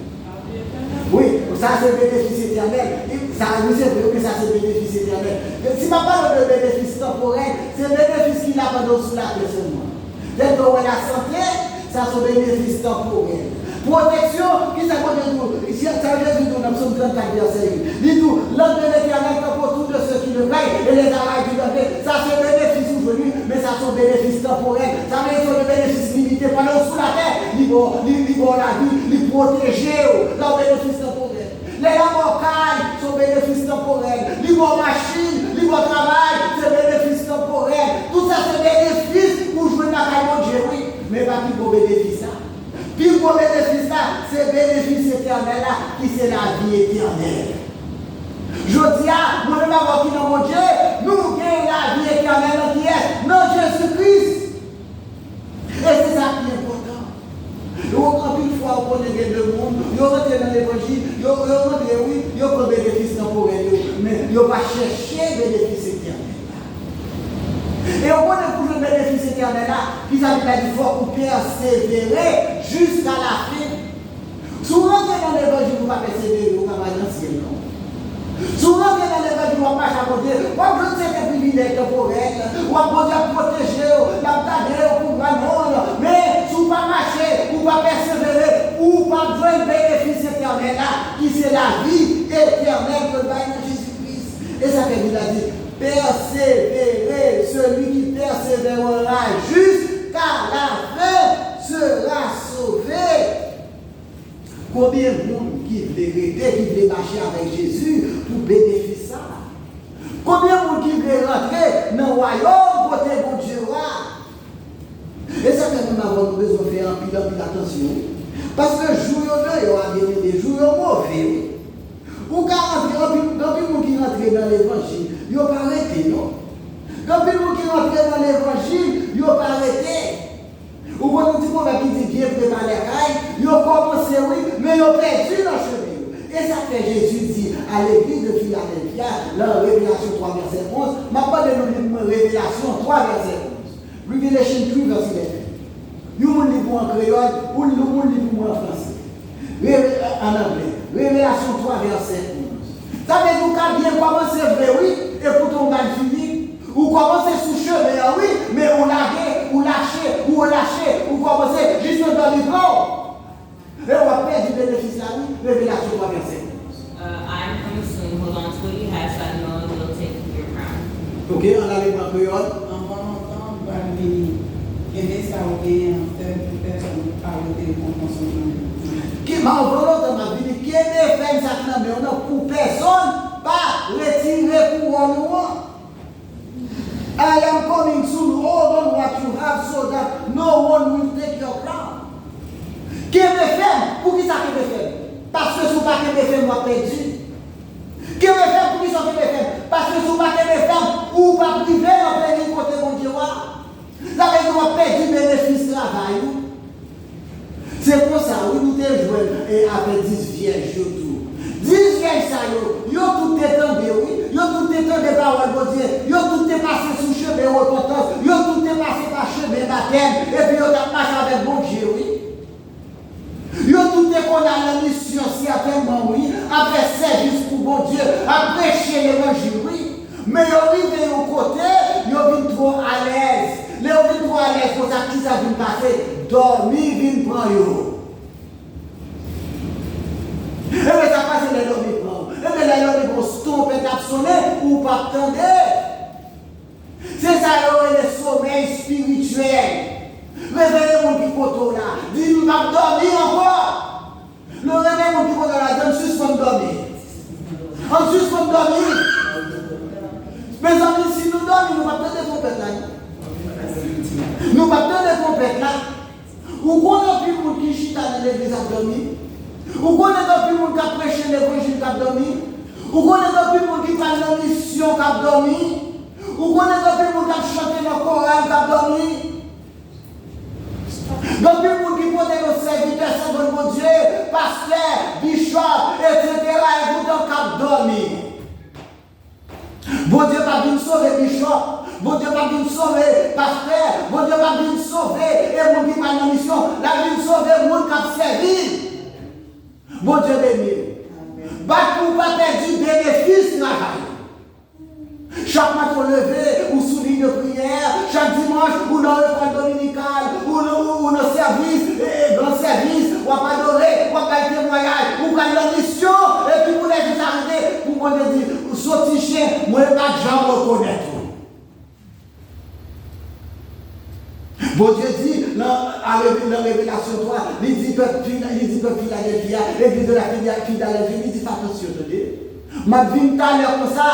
Oui, ça c'est bénéfice éternel. Ça, oui, c'est vrai que ça c'est bénéfice éternel. Si ma parle de bénéfice temporel, c'est bénéfice qu'il a pendant sous la terre seulement. Dès qu'on a la santé, ça c'est bénéfice temporel. Protection, qui ça veut dire? Ici, ça veut dire dans Psaume 34, verset 8. Dis-nous, l'homme de l'éternel pour tous ceux qui le craignent et les arrailles du danger. Ça c'est bénéfice aujourd'hui, mais ça c'est bénéfice temporel. Ça veut dire que le bénéfice limité pendant sous la terre. Libre la vie, les protéger, leur bénéfice temporel. Les lamocailles sont bénéfices temporels. Libre machine, libre travail, c'est bénéfice temporel. Tout ça c'est bénéfice pour jouer dans la caille de Dieu, oui, mais pas plus beau bénéfice là. Plus beau bénéfice là, c'est bénéfice éternel là, qui c'est la vie éternelle. Je dis à, nous ne l'avons qui dans mon Dieu, nous gagnons la vie éternelle qui est dans Jésus-Christ. Et c'est ça qui est important. Donc, une fois qu'on est le monde, ils rentrent dans l'évangile, ils rentrent, oui, ils ont bénéfice temporel, mais ils ne vont pas chercher bénéfice éternel. Et on connaît pour le bénéfice éternel là, qui s'appelle du fort pour persévérer jusqu'à la fin. Souvent, dans l'évangile, vous ne pouvez pas persévérer, vous ne pouvez pas aller dans le ciel, non. Souvent, dans l'évangile, vous ne pouvez pas chapeauter, vous ne pouvez pas être privilège temporel, vous ne pouvez pas protéger, vous ne non, mais si vous ne pouvez pas marcher, vous ne pouvez pas persévérer, ou pas besoin de bénéfice éternel là, qui c'est la vie éternelle que le bail de Jésus-Christ. Et ça fait qu'il a dit, persévérer, celui qui persévérera jusqu'à la fin sera sauvé. Combien de monde qui veut rester, qui veut marcher avec Jésus pour bénéficier ça? Combien de monde qui veut rentrer dans le royaume côté de Dieu? Et ça fait que nous avons besoin de faire un pile attention. Parce que jour il y a des jours mauvais. Ou quand il y a des gens qui rentrent dans l'évangile, ils n'ont pas arrêté, non? Quand il y a des gens qui rentrent dans l'évangile, ils n'ont pas arrêté. Ou quand nous disons qui dit bien préparer les rails, ils ont commencé, oui, mais ils ont perdu dans le chemin. Et ça fait Jésus dit à l'église de Philadelphia, dans Révélation 3, verset 11, je ne parle de Révélation 3, verset 11. Revelation 3, verset 11. Nous avons un livre en créole, ou nous avons un livre en français. En anglais. Révélation 3, verset 11. Ça veut dire qu'on a bien commencé vrai, oui, et pour ton mal fini, ou commencer sous chemin, oui, Révélation 3, verset 11. I'm coming soon. Hold on to what you have, so I know it will take your crown. Ok, on a les points créoles. En bon longtemps, on va venir. Et bien, ça a été un tel que personne ne parle de récompense. Qui m'a envolé dans ma vie, qui est fait ça mais on a pour personne, pas retirer pour nous. I am coming soon, hold on what you have so that no one will take your crown. Qui me fait, pour qui ça qui me fait? Parce que si vous ne pas me faire, moi perdu. Qui me fait pour qui ça qui me fait? Parce que si vous ne pas me faire, ou pas privé, on peut dire côté mon Dieu. Ça veut dire qu'on perd du bénéfice de travail. C'est pour ça, oui, nous t'es joué avec 10 vierges tout. 10 vierges, ça y est, tout étendu, oui. Yo tout étendu par le bon Dieu. Yo tout est passé sous chemin repentance. Yo tout est passé par chemin baptême. Et puis yo t'as marché avec bon Dieu, oui. Yo tout est qu'on a la mission certainement, oui. Après service pour bon Dieu, à prêcher l'évangile, oui. Mais yo arrivé au côté, yo vient trop à l'aise. Les gens viennent trop à l'aise pour ça, qui ça vient passer? Dormir, vient prendre yo. Et bien ça passe les dormir prendre. Et bien les dormir vont stopper d'absonner ou pas attendre. C'est ça le sommeil spirituel. Réveillez mon petit poteau là. Dis-nous pas dormir encore. Le réveil mon petit poteau là, donne suspend dormir. On suspend dormir. Mes amis, si nous dormons, nous ne pouvons pas de compète là. Nous ne pouvons pas de compète là. Ou qu'on a plus de monde qui chita dans l'église à dormir. Ou qu'on a plus de monde qui a prêché l'évangile à dormir. Ou qu'on a plus de monde qui parle de mission à dormir. Ou qu'on a plus de monde qui a chanté dans le choral à dormir. Donc, plus de monde qui pose nos serviteurs sans bon Dieu, pasteur, bishop, etc. et tout le cap dormir. Bon Dieu va venir sauver bishop. Bon Dieu va venir sauver pasteur. Bon Dieu va venir sauver et mon qui va dans la mission. La vie sauver mon qui a servi. Bon Dieu béni. Bat pour pas perdre du bénéfice travail. Chaque matin on lever ou souligne de prière, chaque dimanche ou dans le camp dominical, ou dans le service, grand service, ou à adorer, ou à faire témoignage, ou à la mission, et puis vous laissez arrêter pour moi dire, sorti chien, moi je ne vais pas jamais reconnaître. Bon Dieu dit, dans la Révélation 3, il dit peuple Philadelphia, l'église de la Philadelphie, il dit fais attention, ma vie tout à l'heure comme ça,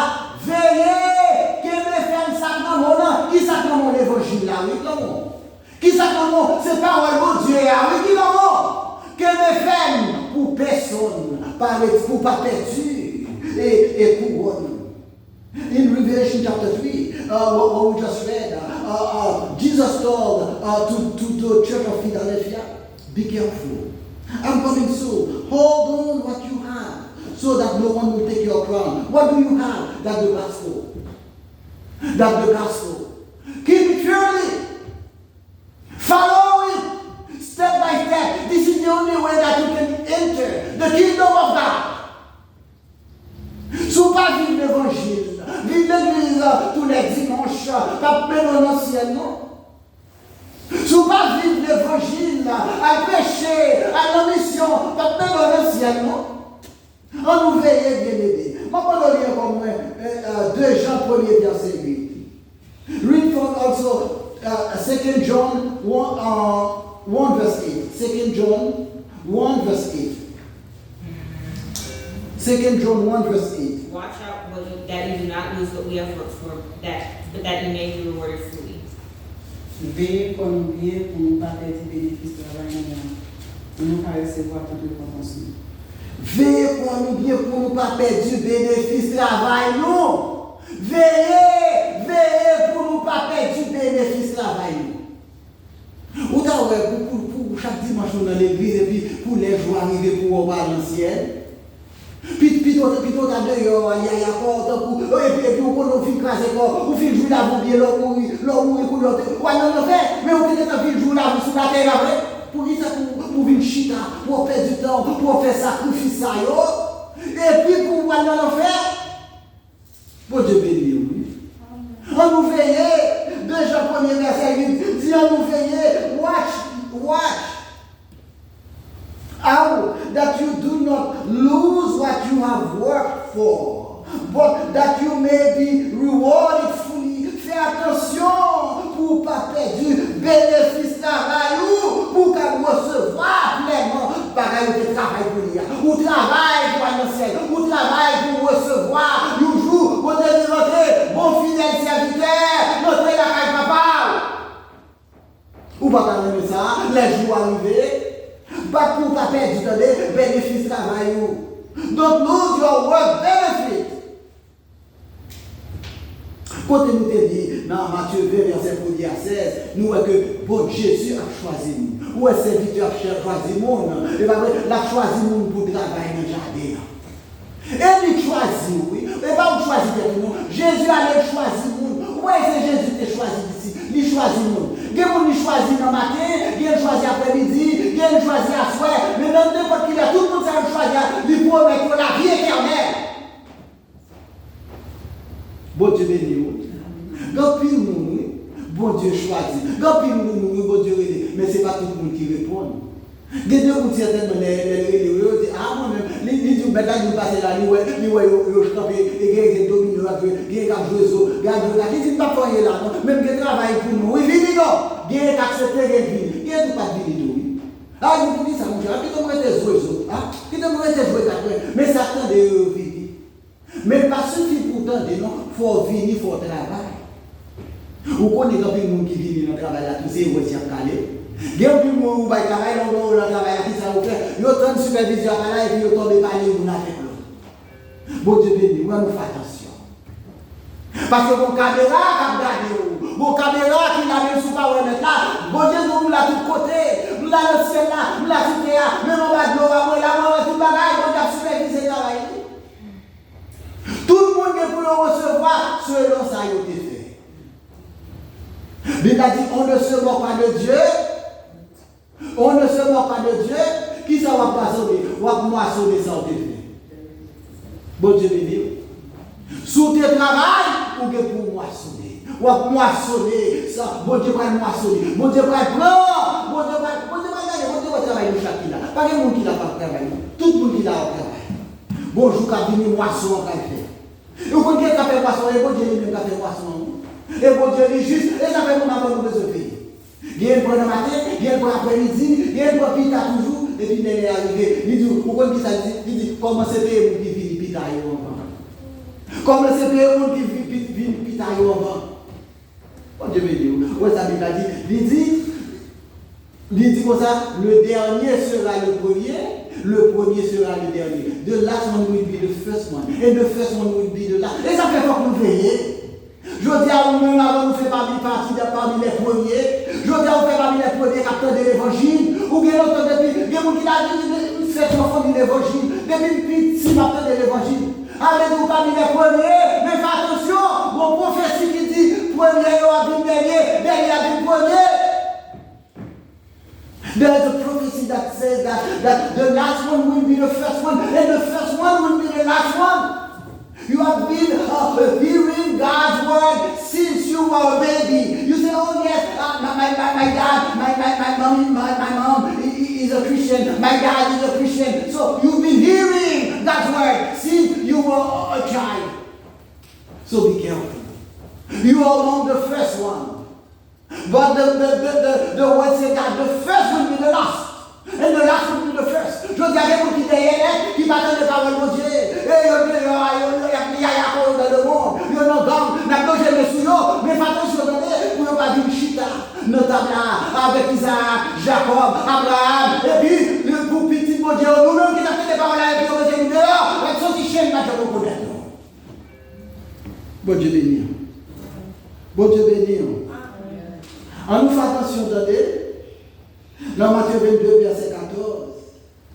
veillez, qui me fait un sacrement, qui sacrement l'évangile là, oui, comment? Qui sacrement, c'est parole de Dieu, oui, qui comment? Que me fait pour personne, pour pas perdu, et pour vous. In Revelation chapter 3, what we just read, Jesus told to the church of Philadelphia, be careful. I'm coming soon. Hold on what you have so that no one will take your crown. What do you have? That's the gospel. That's the gospel. Keep it firmly. Follow it step by step. This is the only way that you can enter the kingdom of God. Si vous ne pas vivre l'évangile, vivre l'église tous les dimanches, pas même en ancien, non? Si vous ne pas vivre l'évangile, à pécher, à la mission, pas même en ancien, non? On nous veille bien aidé. Moi, je vais lire comme 2 Jean 1er verset 8. Read from also 2 John 1 verse 8. 2 John 1 verse 8. 2 John 1 verse 8. Watch out that you do not lose what we have worked for, but that you may be rewarded fully. Veillez pour nous bien, pour nous pas perdre du bénéfice de la vie, pour nous pas recevoir toute récompense. Veillez pour nous bien, pour nous pas perdre du bénéfice de travail, non. Veillez pour nous pas perdre du bénéfice de travail. Ou pour chaque dimanche dans l'église et puis pour les jours arriver pour voir l'ancienne. Puis toi t'as dehors, il y a encore, et puis on fait craser corps, on fait jouer la boue bien, l'homme mourir pour l'autre. Ouais, non, mais on fait un jour là, sous la terre après, pour venir chita, pour faire du temps, pour faire sacrifice ça, et puis pour voir dans l'enfer. Bon Dieu béni, oui. On nous veillait, 2 Jean 1er verset 8, dit on nous veillait, watch. How that you do not you have worked for, but that you may be rewarded fully. Fais attention pour ne pas perdre du bénéfice travail ou pour recevoir pleinement pareil de travail pour lui. Ou travail pour un ciel, ou travail pour recevoir un jour, pour te rentrer, bon fidèle serviteur, notre la caille papa. Ou pas même ça, les jours arrivés, pas pour pas perdre du temps, bénéfice travail ou. Don't lose your work benefit. Quand nous te dit dans Matthieu 20, verset 1 à 16, nous voyons que bon Jésus a choisi nous. Ou est serviteur a choisi le monde. Et pas vrai, il a choisi le monde pour travailler dans le jardin. Et il choisit, oui. Et pas vous choisir nous. Jésus allait choisir le monde. Où est-ce que Jésus t'a choisi ici? Il choisit le monde. Il y a des choisi dans le matin, il y a choisi après-midi, il y a choisi à soir. Mais dans n'importe qui, tout le monde s'est choisi. Il promet pour la vie éternelle. Bon Dieu béni. Quand puis nous, bon Dieu choisit. Quand puis nous, bon Dieu béni. Mais ce n'est pas tout le monde qui répond. Des deux coups certainement, les disent, ah moi-même, les disent, maintenant ils passent là, ils campent, ils dominent, ils disent, pas pour là, même qu'ils travaillent pour nous. Oui, vini non, ils acceptent, ils ne pas vini. Ah, ils disent ça, mon cher, qui t'ont été joué, qui t'ont été joué, mais ça tend de vini. Mais pas suffit pourtant de non, il faut venir, il faut travailler. Vous connaissez quand il y a des gens qui viennent dans le travail là, tous ces voici à caler. Il y a des gens qui travaillent dans le travail qui ça vous fait. Ils ont une supervision là et puis ils tombent par les gens avec l'autre. Bon Dieu béni, nous faisons attention. Parce que mon caméra qui a regardé, mon caméra qui n'a même sous pas remettre là, bon Dieu nous l'a tout côté, nous l'a le ciel là, nous l'a tout là, même on va de l'eau, on va tout bagaille, on va superviser le travail. Tout le monde est pour le recevoir selon ça il a été fait. Bible a dit on ne se moque pas de Dieu. On ne se moque pas de Dieu. Qui ça va moissonner? On va moissonner ça au fait. Bon Dieu béni. Sous tes travail, ou pour moissonner. On va moissonner ça. Bon Dieu va moissonner. Bon Dieu va prendre. Bon Dieu va travailler de chaque là. Pas de monde qui n'a pas travaillé. Tout le monde qui n'a pas travaillé. Bonjour, quand venu moisson, on va faire. Et vous connaissez qui a fait moisson, et bon Dieu lui-même qui a fait moisson. Et bon Dieu lui juste, et ça fait mon amour de ce pays. Il y a une bonne matin, il y a une bonne après-midi, il y a une bonne pita toujours, et puis il est arrivé. Il dit, vous connaissez qui ça dit? Il dit, comment c'est payé pour qui vit pita et on vend? Comment c'est payé pour qui vit pita et on vend? Bon Dieu me dit, ouais, ça Bible a dit, il dit comme ça, le dernier sera le premier sera le dernier. The last one will be the first one. And the first one will be the last. Et ça fait quoi pour nous veiller? Je dis à vous-même avant nous faire parmi les premiers. Je dis à vous faire parmi les premiers capteurs de l'évangile. Ou bien l'autre depuis, il y a des gens qui ont fait enfant de l'évangile. Depuis petit matin de l'évangile. Allez-vous parmi les premiers. Mais fais attention, mon prophétie qui dit premier a vu dernier, dernier a vu premier. There is a prophecy that says that the last one will be the first one, and the first one will be the last one. You have been hearing God's word since you were a baby. You say, oh yes, my dad, my mom is a Christian. My dad is a Christian. So you've been hearing God's word since you were a child. So be careful. You are among the first one. But the word said that the first will be the last. And the last will be the first. Je dis à quelqu'un qui derrière, qui m'attend de parole de Dieu. Et il y a dans le monde. Il y a un gang, n'a pas jamais sous l'eau. Mais fais attention, pour ne pas dire chita. Notamment avec Isaac, Jacob, Abraham. Et puis, pour petit bon Dieu, nous-mêmes qui avons fait des paroles avec Dieu, nous dehors. Avec son petit chien, maintenant, vous connaissez. Bon Dieu béni. Bon Dieu béni. On nous fait attention, attendez. Dans Matthieu 22, verset 14,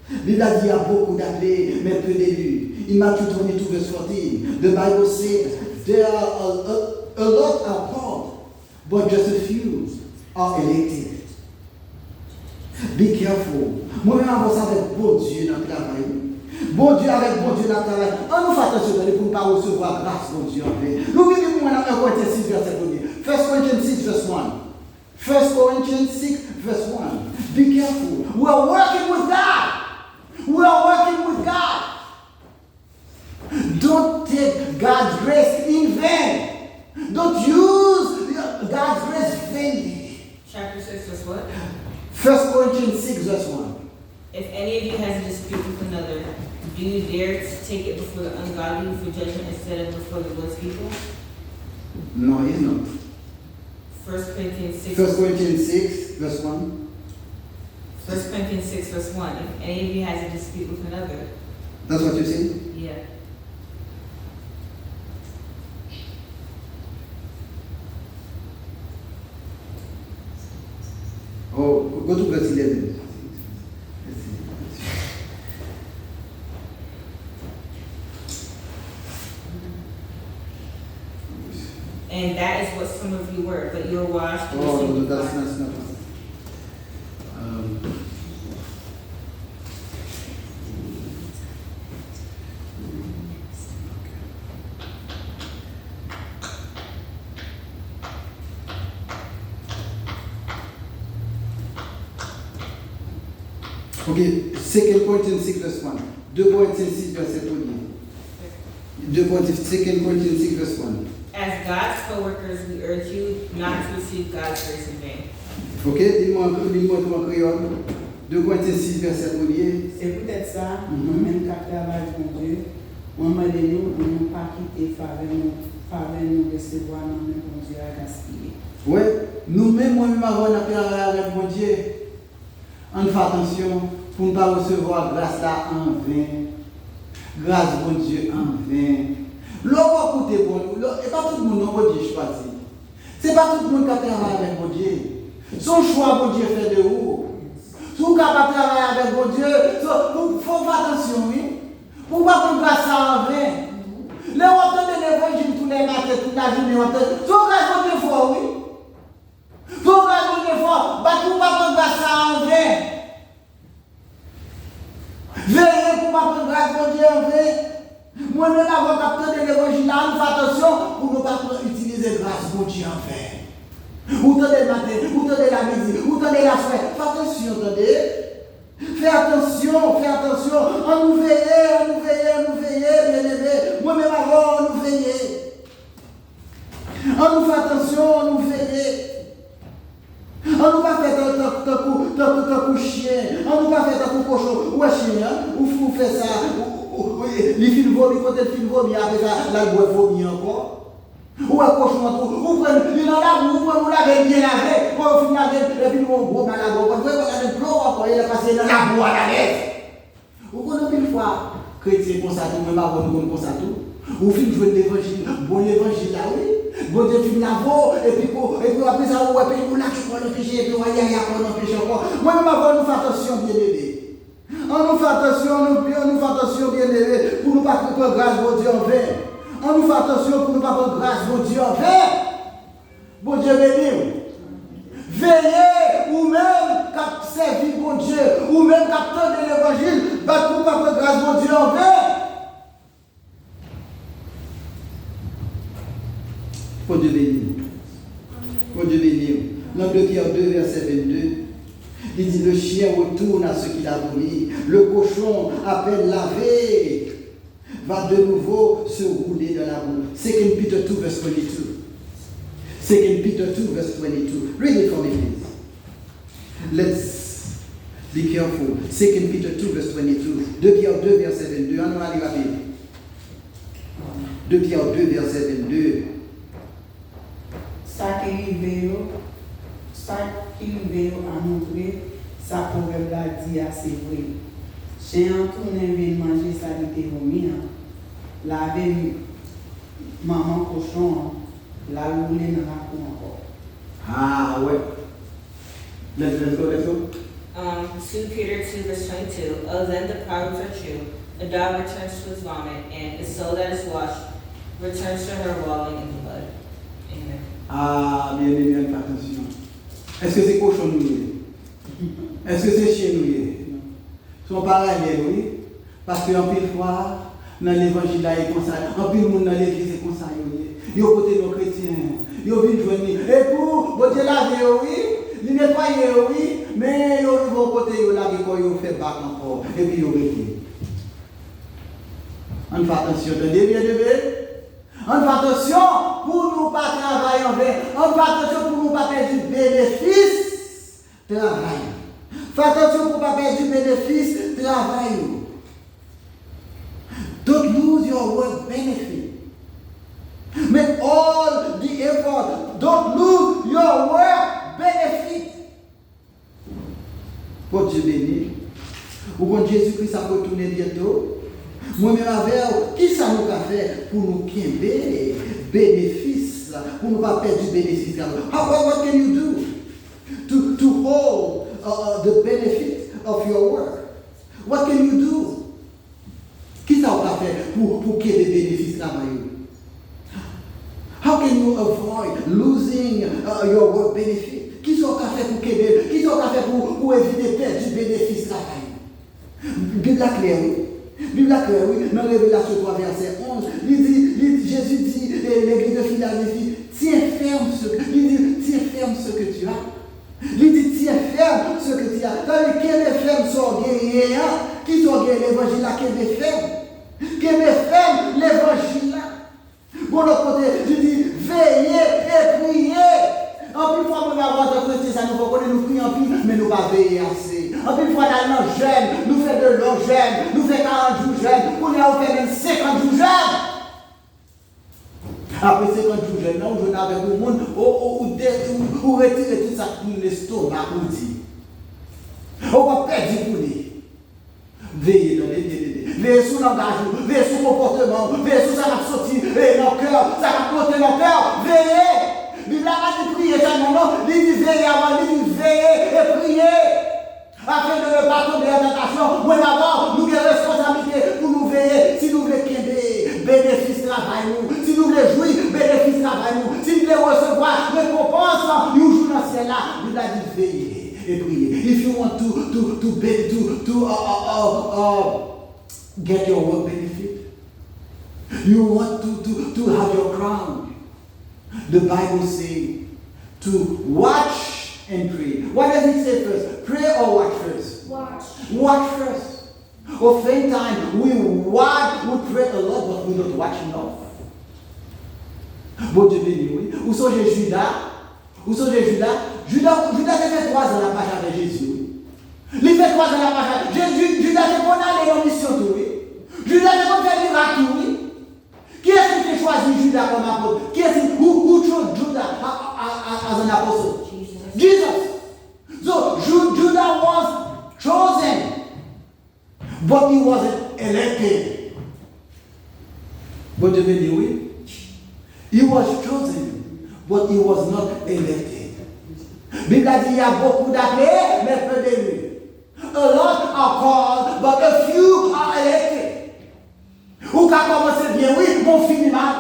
Bible a dit qu'il y a beaucoup d'appelés, mais peu d'élus. In Matthew 22, verse 14, the Bible says there are a lot are called, but just a few are elected. Be careful. Moi-même, on va avec bon Dieu dans le travail. Bon Dieu avec bon Dieu dans le travail. On nous fait attention pour ne pas recevoir grâce, bon Dieu. Nous vivons dans 1 Corinthiens 6, verset 1. 1 Corinthians 6, verse 1. 1 Corinthians 6, verse 1. Be careful. We are working with God. We are working with God. God's grace vainly. Chapter 6, verse what? 1 Corinthians 6, verse 1. If any of you has a dispute with another, do you dare to take it before the ungodly for judgment instead of before the Lord's people? No, it's not. 1 Corinthians 6. 1 Corinthians 6, verse 1. 1 Corinthians 6, verse 1. If any of you has a dispute with another. That's what you say? Yeah. Oh, go to verse 11. And that is what some of you were, but you were washed. Oh, no, and that's sanctified. not. Okay, 2 Corinthians 6, verse 1. 2 Corinthians 6, verset 1. 2 Corinthians 6, verse 1. As God's co-workers, we urge you not to receive God's grace in vain. Ok, dis-moi tout en créole. 2 Corinthiens 6, verset 1. C'est peut-être ça, même qu'à travail pour Dieu, moi, je ne pas quitter faveur nous recevoir dans le bon Dieu à gaspiller. Oui, nous-mêmes, moi-même, avant d'appeler avec mon Dieu, on fait attention pour ne pas recevoir grâce là en vain. Grâce, bon Dieu, en vain. L'on va écouter bon Dieu, et pas tout le monde, bon Dieu, choisi. C'est pas tout le monde qui travaille avec bon Dieu. Son choix, bon Dieu, fait de où? Si vous êtes capable de travailler avec bon Dieu, il faut faire attention, oui. Pour ne pas prendre grâce en vain. Là, on entend l'évangile tous les matins, toute la journée, on entend. Si on grâce bon Dieu fort, oui. Si on grâce bon Dieu fort, pour ne pas prendre grâce en vain. Veillez pour ne pas prendre grâce bon Dieu en vain. Moi-même, avant de l'évangile, on fait attention pour ne pas utiliser grâce bon Dieu en vain. Ou tenez le matin, ou tenez la midi, ou tenez la soirée. Faites attention, attendez. Faites attention. On nous veille, bien aimé. Moi-même avant, on nous veille. On nous fait attention, on nous veille. On nous pas fait tant coup chien. On nous pas fait tant coup cochon. Ou un chien, ou fait ça. Les filles vomissent, quand elles filles vomissent, après ça, la boîte vomit encore. Ou un cochon, ou prenez, il en a, ou prenez, vous l'avez bien lavé, quand vous finissez laver, et puis vous gros dans la boîte, vous voyez, vous avez plomb encore, il est passé dans la boîte à l'aise. Vous connaissez une fois, chrétien comme ça, tout, même avant nous comme ça, tout. Vous finissez jouer l'évangile, bon évangile là, oui. Bon Dieu, tu me l'avons, et puis après ça, vous puis vous lâchez pour le péché, et puis vous allez pour le péché encore. Moi-même avant, nous faisons attention, bien aimé. On nous fait attention, bien aimé, pour nous pas prendre grâce, bon Dieu, en vain. On nous fait attention pour ne pas prendre grâce, bon Dieu, en vain. Bon Dieu, béni. Veillez, ou même qu'à servir, bon Dieu, ou même qu'à tendre l'évangile, pour ne pas prendre grâce, bon Dieu, en vain. Bon Dieu, béni. Bon Dieu, béni. Dans 2 Pierre 2, verset 22. Il dit, le chien retourne à ce qu'il a vomi, le cochon, à peine lavé, va de nouveau se rouler dans la boue. 2 Peter 2, verse 22. 2 Peter 2, verse 22. Read it for me, please. Let's be careful. 2 Peter 2, verse 22. 2 Pierre 2, verset 22. On va aller rapide. 2 Pierre 2, verset 22. Ça qui arrive à montrer, ça proverbe là dit assez vrai. J'ai entourné manger ça qui était vomi. Laver maman cochon, la rouler dans la cour encore. Ah ouais. Let's go. 2 Peter 2, verse 22. Oh, then the proverbs are true. A dog returns to his vomit, and a soul that is washed returns to her wallowing in the blood. Amen. Ah, bien, fais attention. Est-ce que c'est cochon nous? Est-ce que c'est chien nous? Son parallèle, oui. Parce qu'en pile fois, dans l'évangile, là, il est comme ça. En pile monde dans l'église, c'est comme ça. Il y a côté nos chrétiens. Il y a vu joindre. Et pour, bon Dieu laver, oui. Il nettoyer, oui. Mais il y a vu côté, il y a lavé, il fait bac encore. Et puis il y a réglé. On fait attention, attendez bien, bébé. On fait attention. pour nous pas travailler en vain. On fait attention pour nous pas perdre du bénéfice travail. Fais attention pour pas perdre du bénéfice travail. Don't lose your work benefit. Make all the effort. Don't lose your work benefit. Pour Dieu béni. Ou quand Jésus-Christ a retourné bientôt, moi-même avec qui ça nous a fait pour nous quitter bénéfice, pour ne pas perdre du bénéfice. What can you do to hold the benefit of your work? What can you do? Qui ça vous a fait pour qu'il y ait des bénéfices travaillés? How can you avoid losing your work benefit? Qui ça vous a fait pour qu'il y ait, qui ça vous a fait pour éviter de perdre du bénéfice travaillé? Bible claire, oui. Bible claire, oui. Dans Révélation 3, verset 11, Jésus dit, l'église de Philadelphie, tiens ferme ce que tu as. Il dit, tiens ferme ce que tu as. Dans lesquels les fermes sont guéries, qui sont guéries l'évangile là, qui est ferme. Qui est ferme l'évangile là. Bon, l'autre côté, je dis, veillez et priez. En plus, fois, nous avons entendu ça, nous faut nous prier en plus, mais nous ne pas veiller assez. En plus, fois, nous allons jeûne, nous faisons de long jeûne, nous faisons 40 jours jeûne, pour nous faire même 50 jours jeûne. Après 50 jours jeûne, nous jeûnons avec le monde, ou retirer tout ça pour l'estomac, pour dire. On va perdre pour lui. Veillez dans les veillez sur l'engagement, veillez sur le comportement, veillez sur ça qui a sorti dans le cœur, ça qui a monté dans le cœur, veillez. Il n'a pas dit prier ça, non, il dit veillez avant, il dit veillez et prier. Afin de ne pas tomber en tentation, moi d'abord, nous avons une responsabilité pour nous veiller. Si nous voulons qu'il y ait des bénéfices travail, si nous voulons jouir, bénéfices travail, si nous voulons recevoir récompense, nous jouons dans ce ciel-là, il a dit veillez et prier. If you want to get your work benefit, you want to have your crown. The Bible says to watch and pray. What does it say first? Pray or watch first? Watch. Watch first. Oftentimes we watch, we pray a lot, but we don't watch enough. Bon Dieu béni, oui. Où sont Judas? Où sont Judas? Judas a fait 3 ans la page avec Jésus. Il fait 3 ans la page avec Jésus. Judas a qu'on allait en mission, oui. Judas a qu'on fait miracle, oui. Qui est-ce qui a choisi Judas comme apôtre? Qui est-ce who chose Judas as an apostle? Jesus. So Judas was chosen, but he wasn't elected. But Dieu béni, oui. He was chosen, but he was not elected. Bible a dit il y a beaucoup d'appelés, mais peu d'élus. A lot are called, but a few are elected. Ou qu'a commencé bien, oui, mon fini mal.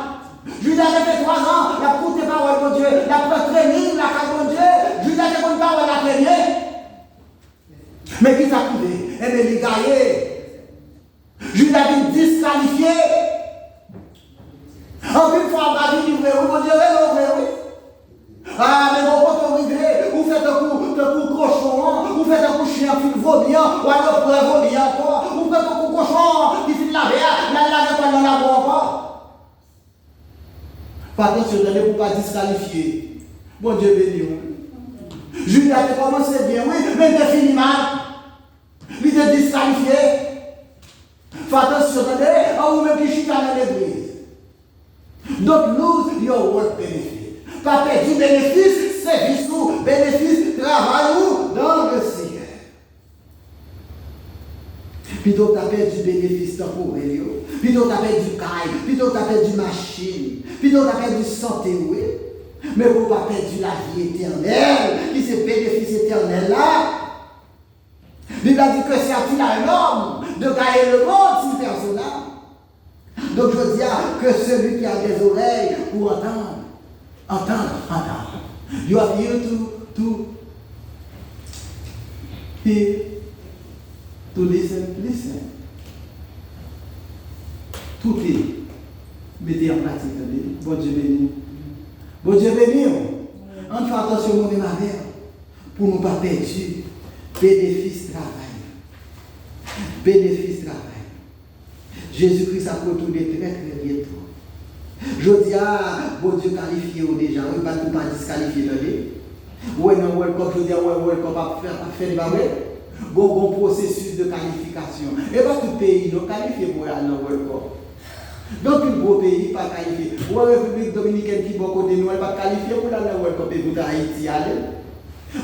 Judas a fait 3 ans, il a coûté parole de Dieu, il a pris training, il a fait Dieu. Judas a fait parole à traîner. Mais qui s'est trouvé? Eh bien, il a gagné. Judas a été disqualifié. En plus, il faut avoir dit, oui, oui. Ah, mais bon, quand on arrive, vous faites un coup cochon, vous faites un coup chien, puis vomir, ou alors vous pouvez vomir encore, vous faites un coup cochon, qui fait de la verre, là, pas dans la boue encore. Pas attention, vous n'allez pas disqualifier. Bon Dieu béni. Judas a commencé bien, oui, mais il a fini mal. Il est disqualifié. Faites attention, attendez, ou même qui chute dans l'église. Don't lose your work benefit. Pas perdre du bénéfice, service ou bénéfice, travail ou dans le ciel. Plutôt tu as perdu du bénéfice temporel, plutôt tu as perdu du caille, plutôt tu as perdu du machine, plutôt tu as perdu santé, oui. Mais vous pas perdu la vie éternelle, qui c'est bénéfice éternel là. Il a dit que c'est un homme de gagner le monde si personne n'a. Donc je dis que celui qui a des oreilles pour entendre. You are here to hear, to listen. Tout est mettez en pratique. Bon Dieu béni. Bon Dieu béni. On fait attention mon ma mère pour ne pas perdre bénéfice travail. Bénéfice travail. Jésus-Christ a retourné très très bientôt. Je dis, bon Dieu qualifié déjà, oui, pas tout pas disqualifié, attendez. Ouais, non, welcome, je dis, ouais, welcome, pas faire des barrières. Bon processus de qualification. Et pas tout pays, non, qualifié pour aller dans welcome. Donc, un gros pays, pas qualifié. Ou la République dominicaine qui va côté nous, elle pas qualifié pour aller dans welcome, et pour Haïti aller.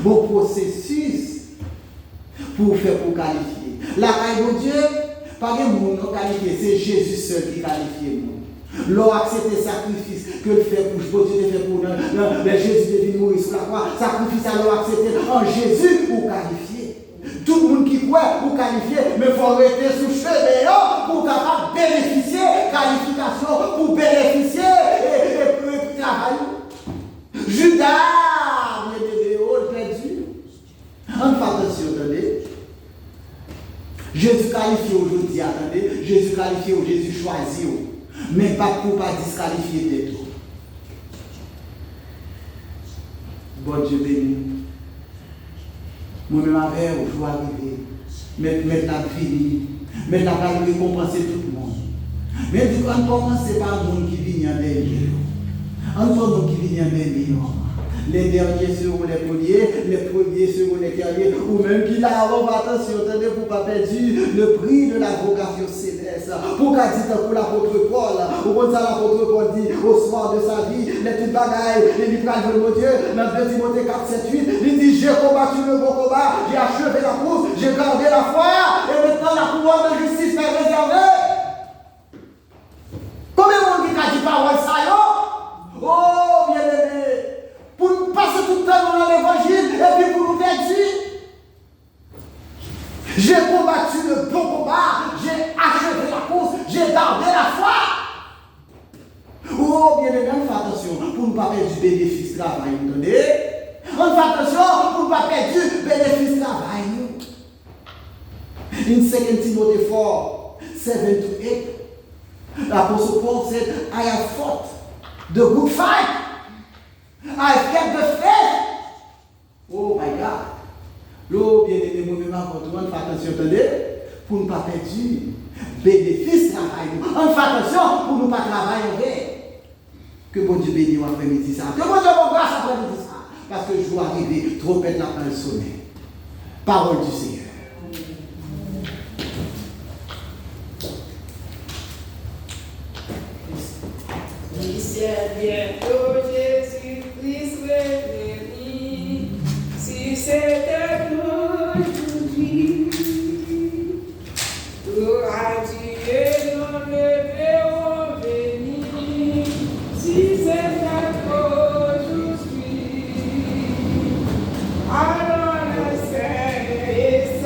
Bon processus pour faire pour qualifier. La caille de Dieu, pas de monde qualifié, c'est Jésus seul qui qualifie nous. L'on accepte le sacrifice que le fait pour Dieu fait pour nous. Jésus devait mourir sur la croix. Sacrifice à l'on accepté en Jésus pour qualifier. Tout le monde qui croit pour qualifier, mais il faut rester sous chemin pour capable bénéficier, qualification, pour bénéficier et travailler. Judas, il perdu. En fait, attention, attendez. Jésus qualifié aujourd'hui, attendez. Jésus qualifié ou Jésus choisi. Mais pas pour pas disqualifier des tout. Bon Dieu béni. Moi-même avec, je dois arriver. Mettre la fini. Mettre la pas récompenser tout le monde. Mais du coup, on commence par le monde qui vient derrière. On monde qui vient derrière. Les derniers seront les premiers seront les derniers, ou même qui là, on va attention, attendez, pour ne pas perdre le prix de la vocation céleste. Pour qu'à dire pour l'apôtre Paul, ou comme ça l'apôtre Paul dit au soir de sa vie, les petites bagailles, les livres de mon Dieu, dans 2 Timothée 4, 7, 8, il dit j'ai combattu le bon combat, j'ai achevé la course, j'ai gardé la foi, et maintenant la couronne de justice m'est réservée. Combien de monde qui a dit parole ça, yo? Oh, bien aimé. Pour nous passer tout le temps dans l'évangile et puis pour nous perdre. J'ai combattu le bon combat, j'ai achevé la course, j'ai gardé la foi. Oh, bien aimé, on fait attention pour ne pas perdre du bénéfice travail, vous entendez? On fait attention pour ne pas perdre du bénéfice travail. In 2 Timothy 4, 7 to 8, l'Apostle Paul said, I have fought the good fight. I've kept the faith. Oh my God. L'eau bien aimé, moi-même avant tout, on fait attention, attendez, pour ne pas perdre du bénéfice travail. On fait attention pour ne pas travailler en vain. Que bon Dieu bénisse après-midi ça. Que bon Dieu vous grâce après-midi ça. Parce que je dois arriver, trompette la fin sonner. Parole du Seigneur. C'est bientôt Jésus-Christ revenu, si c'était aujourd'hui, tout à Dieu dans le verrons venir, si c'était aujourd'hui, alors le Seigneur est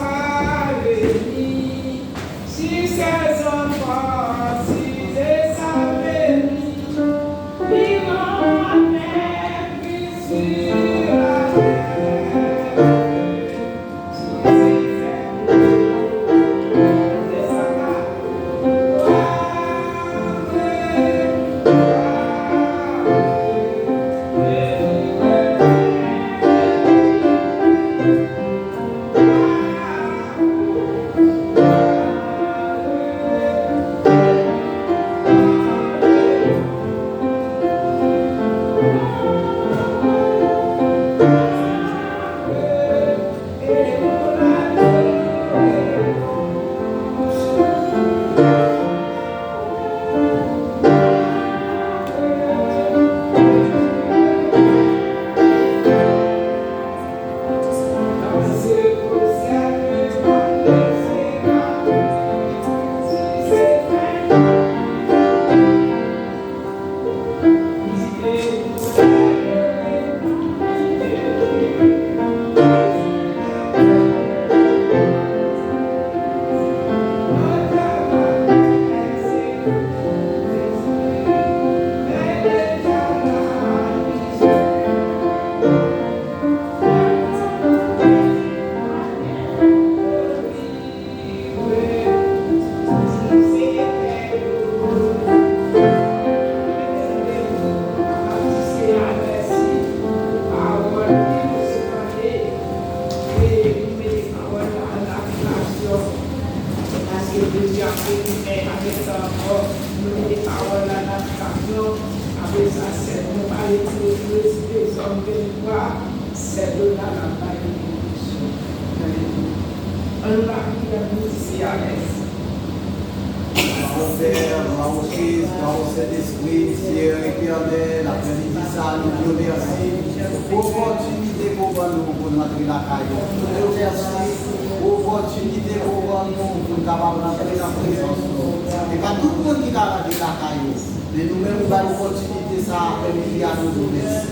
pas, c'est de là la bataille. On va nous ici à l'aise. Père, Maouché, dans cet esprit, Seigneur éternel, après-midi ça, nous te remercions pour l'opportunité pour nous pour entrer la caille. Nous te remercions pour l'opportunité pour nous pour nous entrer dans la présence. Et pas tout le monde qui a rentré la caille, mais nous-mêmes, nous avons l'opportunité ça après-midi à nous remercier.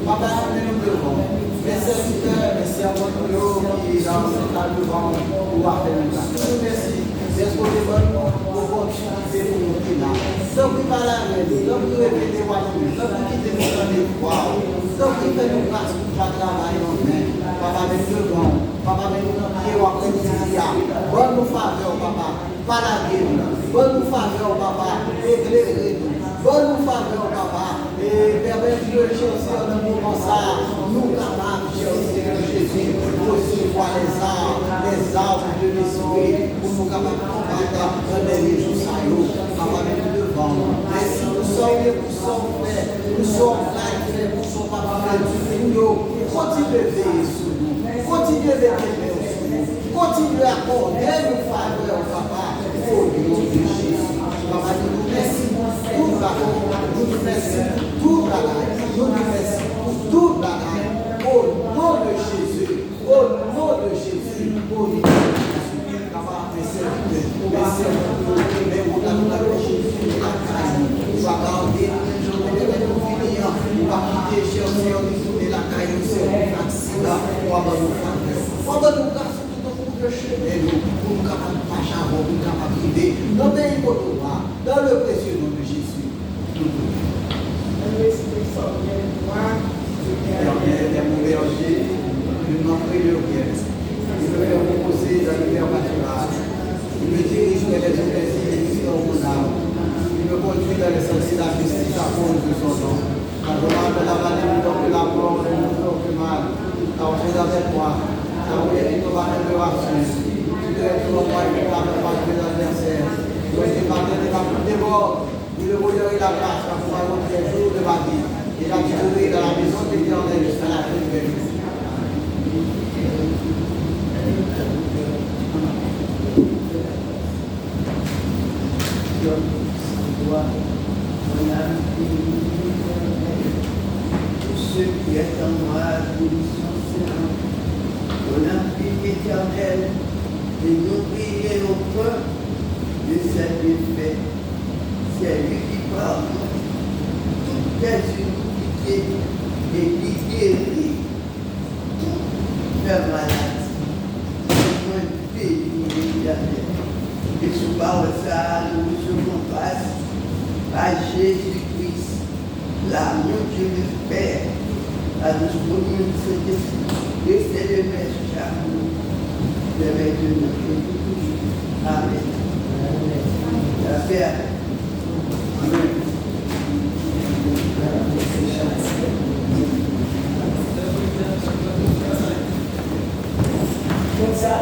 Papa, nous devons. Mes serviteurs, mes servants, qui dans cet âge devant nous faire le cas. Nous remercions. Est-ce qu'on est bon opportunité pour nous qui là? Donc, il parle avec nous, donc, il répète les voix, donc, il quitte nous dans les voix, donc, il fait nous grâce pour pas travailler en main. Papa, mais nous devons, papa, mais nous dans pied ou après nous bonne nous faveur, papa, pas la guerre, bonne nous faveur, papa, éclairez-nous, bonne nous faveur, papa, et permettez de chercher dans le moment ça, nous capables de chercher Jésus, recevoir les arbres de l'esprit, pour nous capables de combattre les jours ça, papa, mais nous devons. Merci, nous sommes faits, nous sommes faits, nous sommes pas du tout. Continuez à veiller sur nous, continuez à veiller sur nous, continuez à accorder nos faveurs, papa, au nom de Jésus. Papa, nous nous remercions pour tout la nous nous remercions pour tout la nous nous remercions pour tout la au nom de Jésus, au nom de Jésus, au nom de Jésus. Papa, merci, mais on a nous la Jésus, la caille, nous va garder les journées de nous finir, nous va quitter, cher Seigneur, nous la caille, nous sommes accidents, on va nous faire, on va nous garder. Pour nous capables de marcher avant, pour nous capables de vivre dans le pays dans le précieux nom de Jésus. Mon berger, je m'en prie de rien. Il me fait reposer dans le verre pâturage. Il me dirige vers les plaisirs qui sont mon âme. Il me conduit dans les sentiers de la justice à cause de son nom. Quand je marche dans la vallée de la mort, je ne me fais aucun mal. Car tu es avec moi. Car tu es ton bâton de racisme. Tu dois être pour moi et pas de mes adversaires. Tu es des bâtons de la pluie des morts. Où le bonheur et la grâce pour moi les jours de ma vie. Et la durée dans la maison de l'Éternel jusqu'à la fin de ma vie. Pour ceux qui est en moi, bénédiction Seigneur, olympique éternel, et nous prier au point de cette défaite. C'est lui qui parle toutes les iniquités et qui guérit toute maladie. Moi, béni éternel. Et sous parole ça, nous recevons grâce à Jésus-Christ, l'amour de Dieu le Père, la douce communion de Saint-Esprit, et c'est le Maître Charles, le Maître de notre vie. Amen. La paix. Amen. Comme ça,